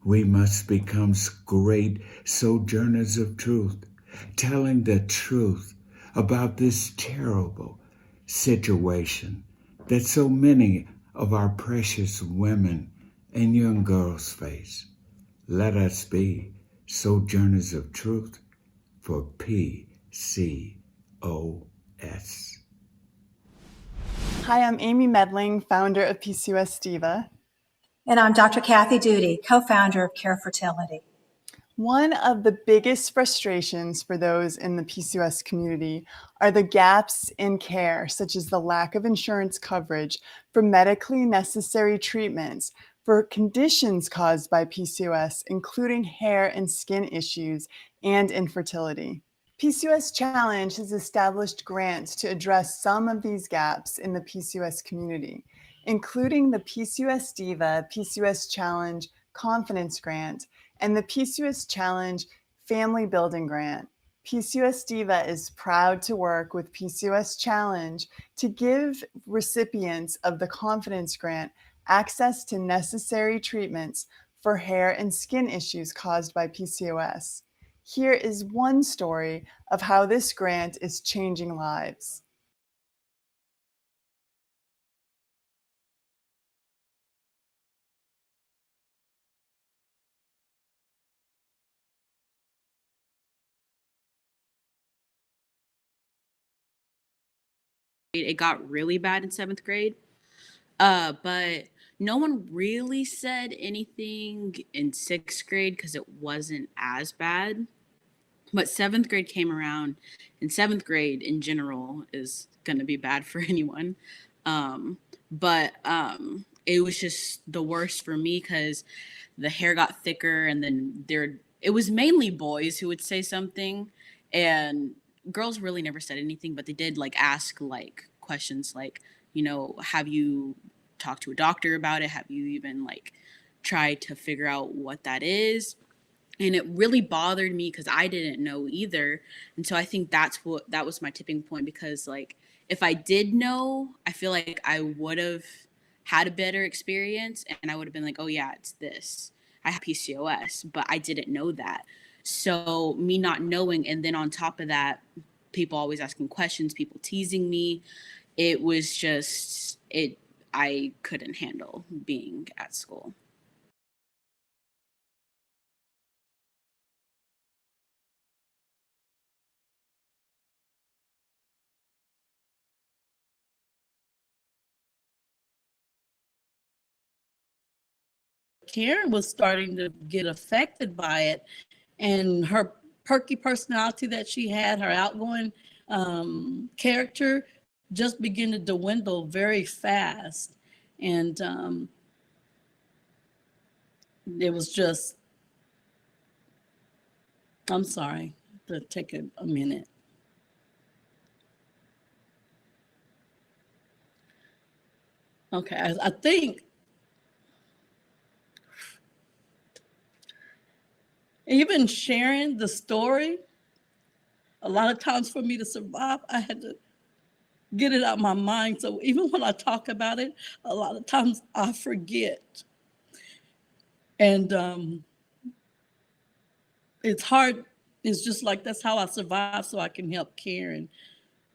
Speaker 25: we must become great sojourners of truth, telling the truth about this terrible situation that so many of our precious women and young girls face. Let us be sojourners of truth for PCOS.
Speaker 6: Hi, I'm Amy Medling, founder of PCOS Diva.
Speaker 7: And I'm Dr. Kathy Duty, co-founder of Care Fertility.
Speaker 6: One of the biggest frustrations for those in the PCOS community are the gaps in care, such as the lack of insurance coverage for medically necessary treatments for conditions caused by PCOS, including hair and skin issues and infertility. PCOS Challenge has established grants to address some of these gaps in the PCOS community, including the PCOS Diva PCOS Challenge Confidence Grant and the PCOS Challenge Family Building Grant. PCOS Diva is proud to work with PCOS Challenge to give recipients of the Confidence Grant access to necessary treatments for hair and skin issues caused by PCOS. Here is one story of how this grant is changing lives.
Speaker 8: It got really bad in 7th grade, but no one really said anything in 6th grade because it wasn't as bad. But 7th grade came around, and 7th grade in general is going to be bad for anyone. But it was just the worst for me because the hair got thicker, and then it was mainly boys who would say something, and girls really never said anything, but they did ask questions like, have you talked to a doctor about it? Have you even tried to figure out what that is? And it really bothered me because I didn't know either. And so I think that was my tipping point, because if I did know, I feel like I would have had a better experience, and I would have been like, oh yeah, it's this. I have PCOS, but I didn't know that. So me not knowing, and then on top of that, people always asking questions, people teasing me, it was just, I couldn't handle being at school.
Speaker 9: Karen was starting to get affected by it, and her perky personality that she had, her outgoing character, just began to dwindle very fast. And it was just, I'm sorry to take a minute. Okay, I think even sharing the story, a lot of times for me to survive, I had to get it out of my mind. So even when I talk about it, a lot of times I forget. And it's hard. It's just that's how I survive, so I can help Karen.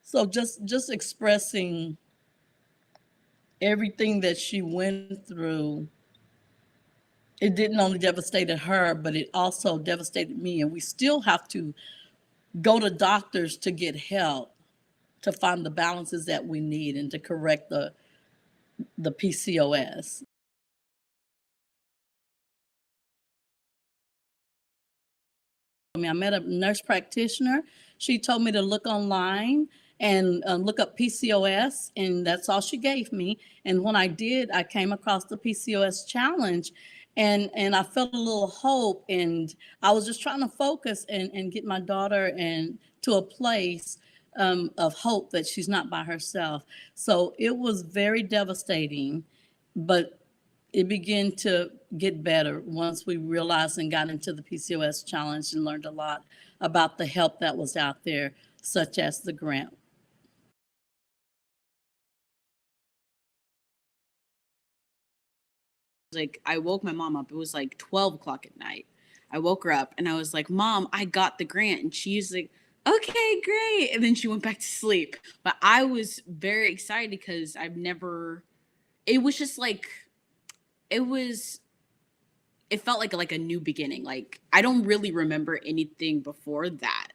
Speaker 9: So just expressing everything that she went through it didn't only devastate her, but it also devastated me. And we still have to go to doctors to get help to find the balances that we need and to correct the PCOS. I met a nurse practitioner. She told me to look online and look up PCOS, and that's all she gave me. And when I did, I came across the PCOS challenge, and I felt a little hope. And I was just trying to focus and get my daughter to a place of hope that she's not by herself. So it was very devastating, but it began to get better once we realized and got into the PCOS challenge and learned a lot about the help that was out there, such as the grant.
Speaker 8: Like, I woke my mom up. It was like 12 o'clock at night. I woke her up and I was like, Mom, I got the grant. And she's like, okay, great. And then she went back to sleep. But I was very excited because it was just like, it felt like a new beginning. Like, I don't really remember anything before that.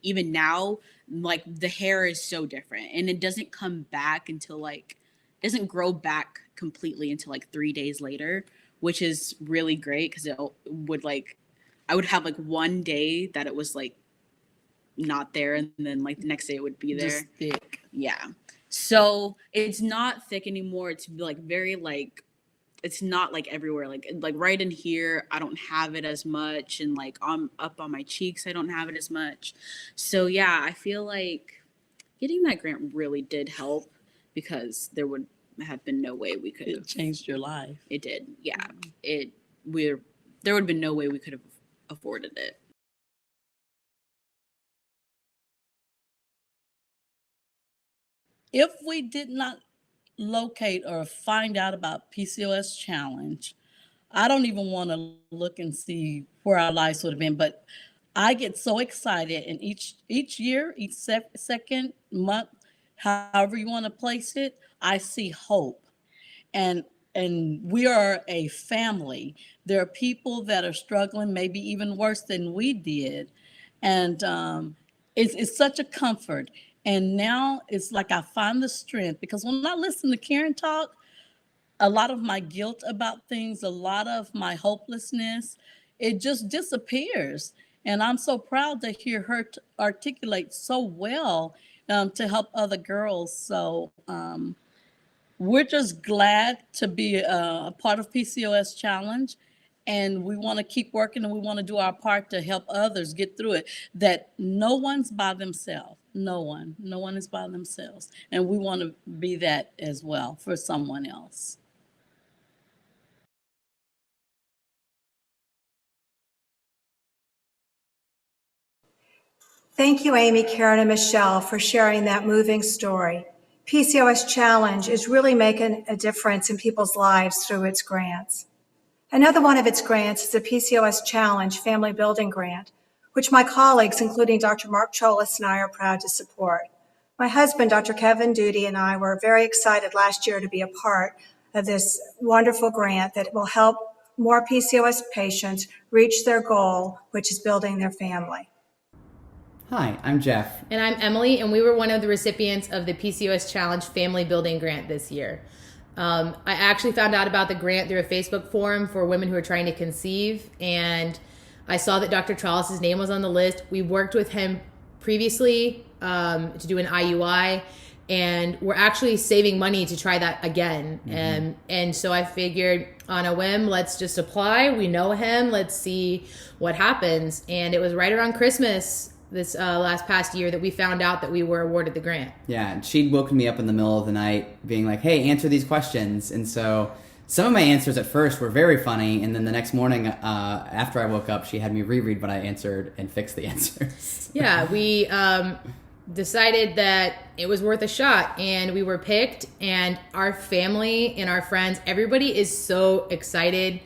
Speaker 8: Even now, like, the hair is so different, and it doesn't come back until doesn't grow back completely until like 3 days later, which is really great because I would have like one day that it was like not there, and then like the next day it would be there.
Speaker 9: Just thick.
Speaker 8: Yeah. So it's not thick anymore. It's like very it's not like everywhere. Like right in here, I don't have it as much, and like up on my cheeks, I don't have it as much. So yeah, I feel like getting that grant really did help because there would have been no way we could have.
Speaker 9: It changed your life.
Speaker 8: It did. Yeah. There would have been no way we could have afforded it.
Speaker 9: If we did not locate or find out about PCOS challenge, I don't even want to look and see where our lives would have been. But I get so excited, and each year, each second month, however you want to place it, I see hope. And we are a family. There are people that are struggling, maybe even worse than we did. And it's such a comfort. And now it's like I find the strength, because when I listen to Karen talk, a lot of my guilt about things, a lot of my hopelessness, it just disappears. And I'm so proud to hear her articulate so well to help other girls. So we're just glad to be a part of PCOS Challenge. And we want to keep working, and we want to do our part to help others get through it. That no one's by themselves. No one is by themselves. And we want to be that as well for someone else.
Speaker 7: Thank you, Amy, Karen, and Michelle, for sharing that moving story. PCOS Challenge is really making a difference in people's lives through its grants. Another one of its grants is the PCOS Challenge Family Building Grant, which my colleagues, including Dr. Mark Cholis and I, are proud to support. My husband, Dr. Kevin Duty, and I were very excited last year to be a part of this wonderful grant that will help more PCOS patients reach their goal, which is building their family.
Speaker 10: Hi, I'm Jeff.
Speaker 11: And I'm Emily, and we were one of the recipients of the PCOS Challenge Family Building Grant this year. I actually found out about the grant through a Facebook forum for women who are trying to conceive, and I saw that Dr. Charles's name was on the list. We worked with him previously to do an IUI, and we're actually saving money to try that again. Mm-hmm. And so I figured on a whim, let's just apply. We know him. Let's see what happens. And it was right around Christmas this last past year that we found out that we were awarded the grant.
Speaker 10: Yeah, and she'd woken me up in the middle of the night being like, hey, answer these questions. And so some of my answers at first were very funny, and then the next morning after I woke up, she had me reread what I answered and fix the answers.
Speaker 11: Yeah, decided that it was worth a shot, and we were picked, and our family and our friends, everybody is so excited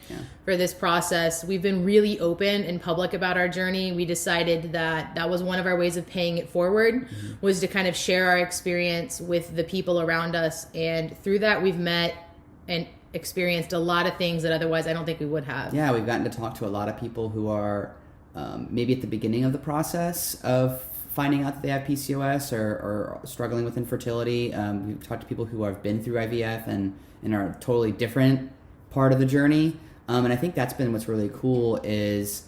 Speaker 11: for this process. We've been really open and public about our journey. We decided that that was one of our ways of paying it forward, was to kind of share our experience with the people around us, and through that we've met and experienced a lot of things that otherwise I don't think we would have.
Speaker 10: Yeah, we've gotten to talk to a lot of people who are maybe at the beginning of the process of finding out that they have PCOS or struggling with infertility. We've talked to people who have been through IVF and are a totally different part of the journey. And I think that's been what's really cool, is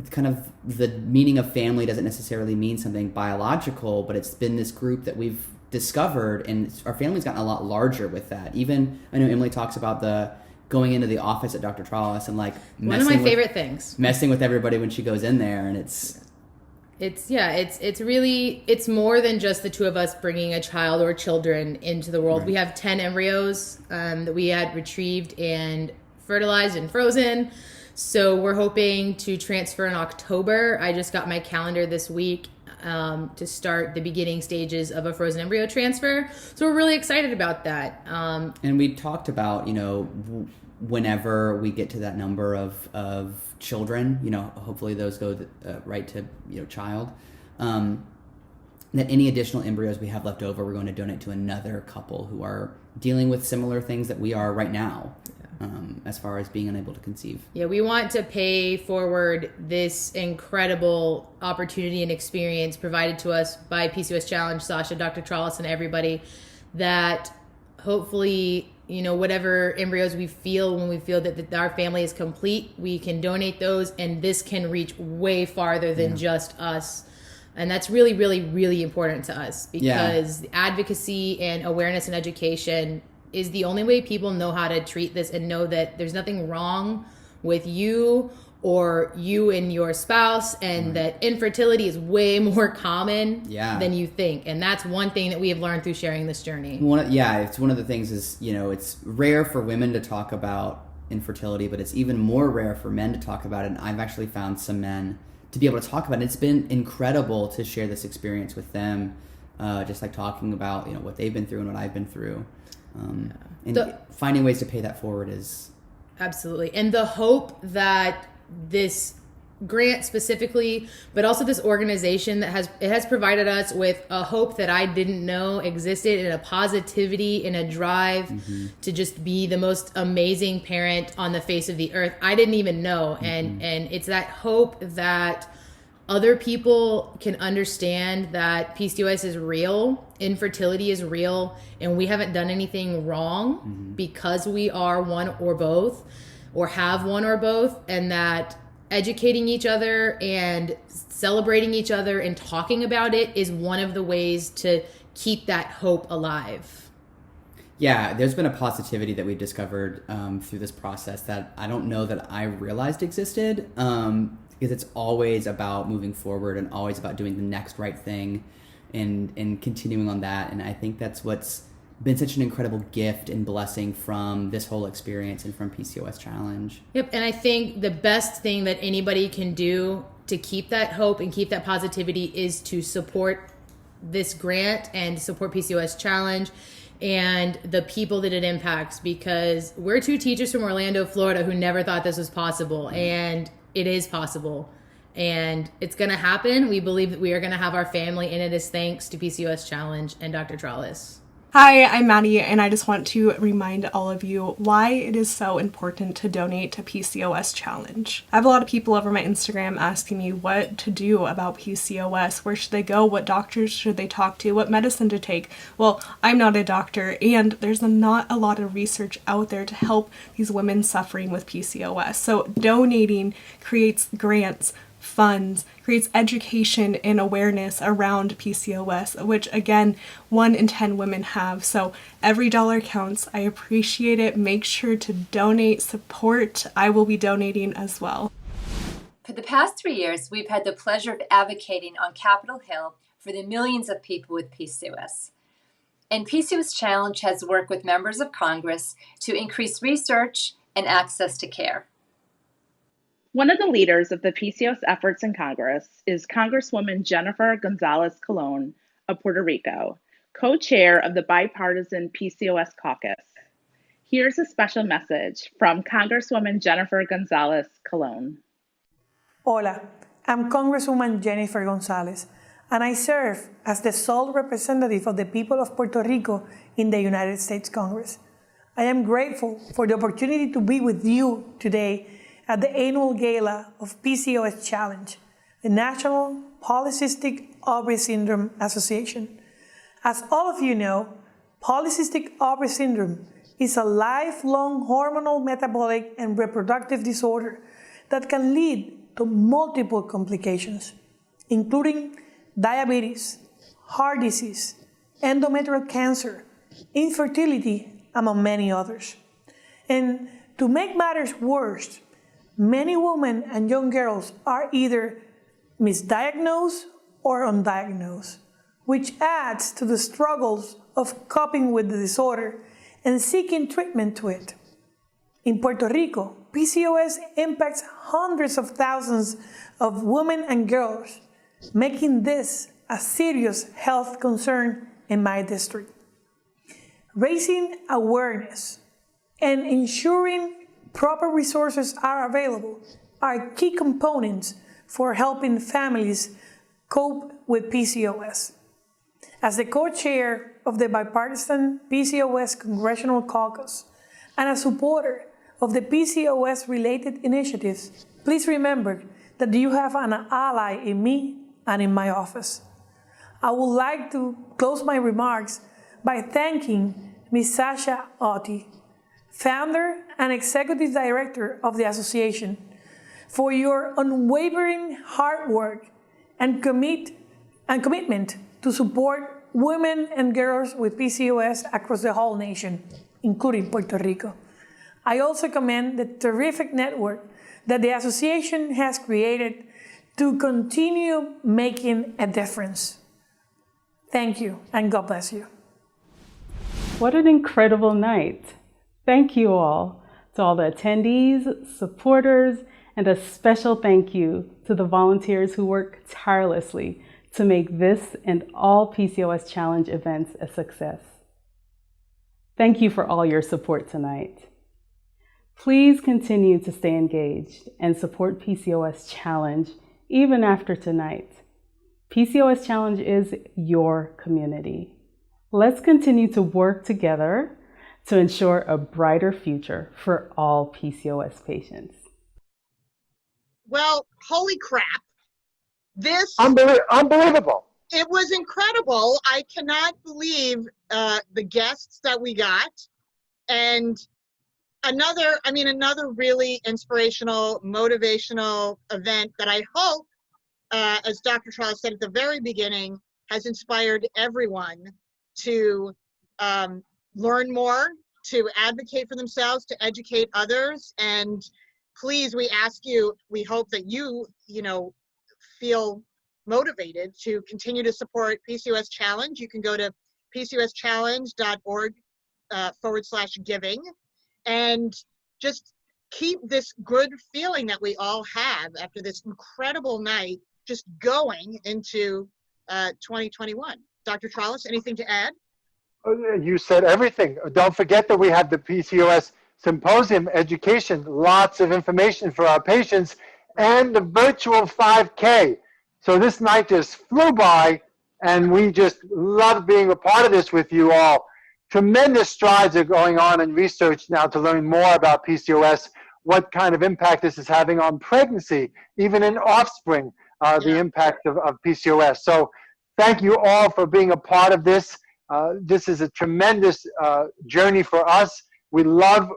Speaker 10: kind of the meaning of family doesn't necessarily mean something biological, but it's been this group that we've discovered, and our family's gotten a lot larger with that. Even, I know Emily talks about the going into the office at Dr. Trollis and like
Speaker 11: one of my favorite things,
Speaker 10: messing with everybody when she goes in there, and it's really, it's more than just the two of us bringing a child or children into the world. Right.
Speaker 11: We have 10 embryos that we had retrieved and fertilized and frozen. So we're hoping to transfer in October. I just got my calendar this week to start the beginning stages of a frozen embryo transfer. So we're really excited about that.
Speaker 10: And we talked about, whenever we get to that number of children, hopefully those go right to, child, that any additional embryos we have left over, we're going to donate to another couple who are dealing with similar things that we are right now, as far as being unable to conceive.
Speaker 11: Yeah, we want to pay forward this incredible opportunity and experience provided to us by PCOS Challenge, Sasha, Dr. Trollis, and everybody, that hopefully, whatever embryos we feel, when we feel that our family is complete, we can donate those, and this can reach way farther than just us. And that's really, really, really important to us, because advocacy and awareness and education is the only way people know how to treat this and know that there's nothing wrong with you or you and your spouse, and that infertility is way more common than you think. And that's one thing that we have learned through sharing this journey.
Speaker 10: It's one of the things is, it's rare for women to talk about infertility, but it's even more rare for men to talk about it. And I've actually found some men to be able to talk about it. It's been incredible to share this experience with them, just like talking about, what they've been through and what I've been through. And finding ways to pay that forward is...
Speaker 11: Absolutely. And the hope that this grant specifically, but also this organization that has provided us with a hope that I didn't know existed, and a positivity and a drive to just be the most amazing parent on the face of the earth. I didn't even know. And it's that hope that other people can understand that PCOS is real, infertility is real, and we haven't done anything wrong because we are one or both, or have one or both, and that educating each other and celebrating each other and talking about it is one of the ways to keep that hope alive.
Speaker 10: Yeah, there's been a positivity that we've discovered through this process that I don't know that I realized existed, because it's always about moving forward and always about doing the next right thing and continuing on that. And I think that's what's been such an incredible gift and blessing from this whole experience and from PCOS Challenge.
Speaker 11: Yep, and I think the best thing that anybody can do to keep that hope and keep that positivity is to support this grant and support PCOS Challenge and the people that it impacts, because we're two teachers from Orlando, Florida, who never thought this was possible, and it is possible. And it's going to happen. We believe that we are going to have our family, and it is thanks to PCOS Challenge and Dr. Trollis.
Speaker 4: Hi, I'm Maddie, and I just want to remind all of you why it is so important to donate to PCOS Challenge. I have a lot of people over my Instagram asking me what to do about PCOS, where should they go, what doctors should they talk to, what medicine to take. Well, I'm not a doctor, and there's not a lot of research out there to help these women suffering with PCOS. So donating creates grants, funds, creates education and awareness around PCOS, which again, 1 in 10 women have. So every dollar counts. I appreciate it. Make sure to donate, support. I will be donating as well.
Speaker 12: For the past 3 years, we've had the pleasure of advocating on Capitol Hill for the millions of people with PCOS. And PCOS Challenge has worked with members of Congress to increase research and access to care.
Speaker 13: One of the leaders of the PCOS efforts in Congress is Congresswoman Jennifer Gonzalez Colon of Puerto Rico, co-chair of the bipartisan PCOS caucus. Here's a special message from Congresswoman Jennifer Gonzalez Colon.
Speaker 14: Hola, I'm Congresswoman Jennifer Gonzalez, and I serve as the sole representative of the people of Puerto Rico in the United States Congress. I am grateful for the opportunity to be with you today at the annual Gala of PCOS Challenge, the National Polycystic Ovary Syndrome Association. As all of you know, polycystic ovary syndrome is a lifelong hormonal, metabolic, and reproductive disorder that can lead to multiple complications, including diabetes, heart disease, endometrial cancer, infertility, among many others. And to make matters worse, many women and young girls are either misdiagnosed or undiagnosed, which adds to the struggles of coping with the disorder and seeking treatment to it. In Puerto Rico, PCOS impacts hundreds of thousands of women and girls, making this a serious health concern in my district. Raising awareness and ensuring proper resources are available are key components for helping families cope with PCOS. As the co-chair of the bipartisan PCOS Congressional Caucus and a supporter of the PCOS-related initiatives, please remember that you have an ally in me and in my office. I would like to close my remarks by thanking Ms. Sasha Otti, founder and executive director of the association, for your unwavering hard work and commitment to support women and girls with PCOS across the whole nation, including Puerto Rico. I also commend the terrific network that the association has created to continue making a difference. Thank you, and God bless you.
Speaker 15: What an incredible night. Thank you all to all the attendees, supporters, and a special thank you to the volunteers who work tirelessly to make this and all PCOS Challenge events a success. Thank you for all your support tonight. Please continue to stay engaged and support PCOS Challenge even after tonight. PCOS Challenge is your community. Let's continue to work together to ensure a brighter future for all PCOS patients.
Speaker 16: Well, holy crap. This
Speaker 17: unbelievable.
Speaker 16: It was incredible. I cannot believe the guests that we got. And another really inspirational, motivational event that I hope, as Dr. Charles said at the very beginning, has inspired everyone to learn more, to advocate for themselves, to educate others. And please, we ask you, we hope that you feel motivated to continue to support PCOS Challenge. You can go to pcoschallenge.org/giving and just keep this good feeling that we all have after this incredible night just going into 2021. Dr. Trollis, anything to add?
Speaker 17: You said everything. Don't forget that we have the PCOS Symposium education, lots of information for our patients, and the virtual 5K. So this night just flew by, and we just love being a part of this with you all. Tremendous strides are going on in research now to learn more about PCOS, what kind of impact this is having on pregnancy, even in offspring, the impact of PCOS. So thank you all for being a part of this. This is a tremendous journey for us. We love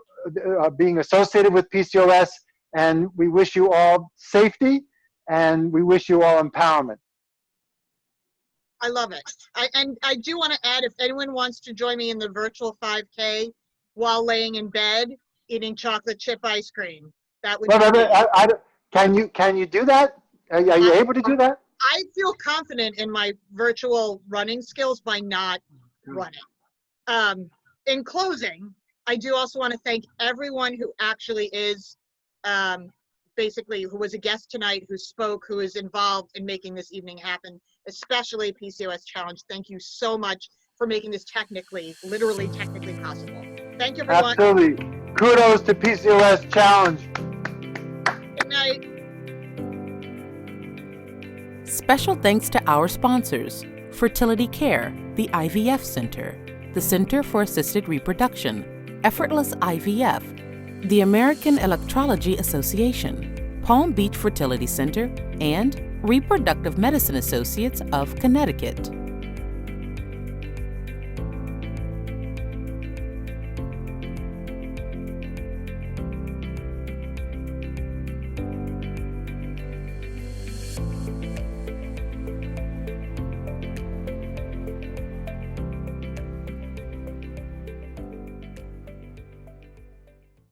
Speaker 17: being associated with PCOS, and we wish you all safety, and we wish you all empowerment.
Speaker 16: I love it. I do want to add, if anyone wants to join me in the virtual 5K while laying in bed eating chocolate chip ice cream, that would be
Speaker 17: Can you do that? Are you able to do that?
Speaker 16: I feel confident in my virtual running skills by not running. In closing, I do also want to thank everyone who actually is basically who was a guest tonight, who spoke, who is involved in making this evening happen. especially PCOS Challenge. Thank you so much for making this literally technically possible. Thank you, everyone.
Speaker 17: Absolutely. Kudos to PCOS Challenge.
Speaker 16: Good night.
Speaker 18: Special thanks to our sponsors: Fertility Care, the IVF Center, the Center for Assisted Reproduction, Effortless IVF, the American Electrology Association, Palm Beach Fertility Center, and Reproductive Medicine Associates of Connecticut.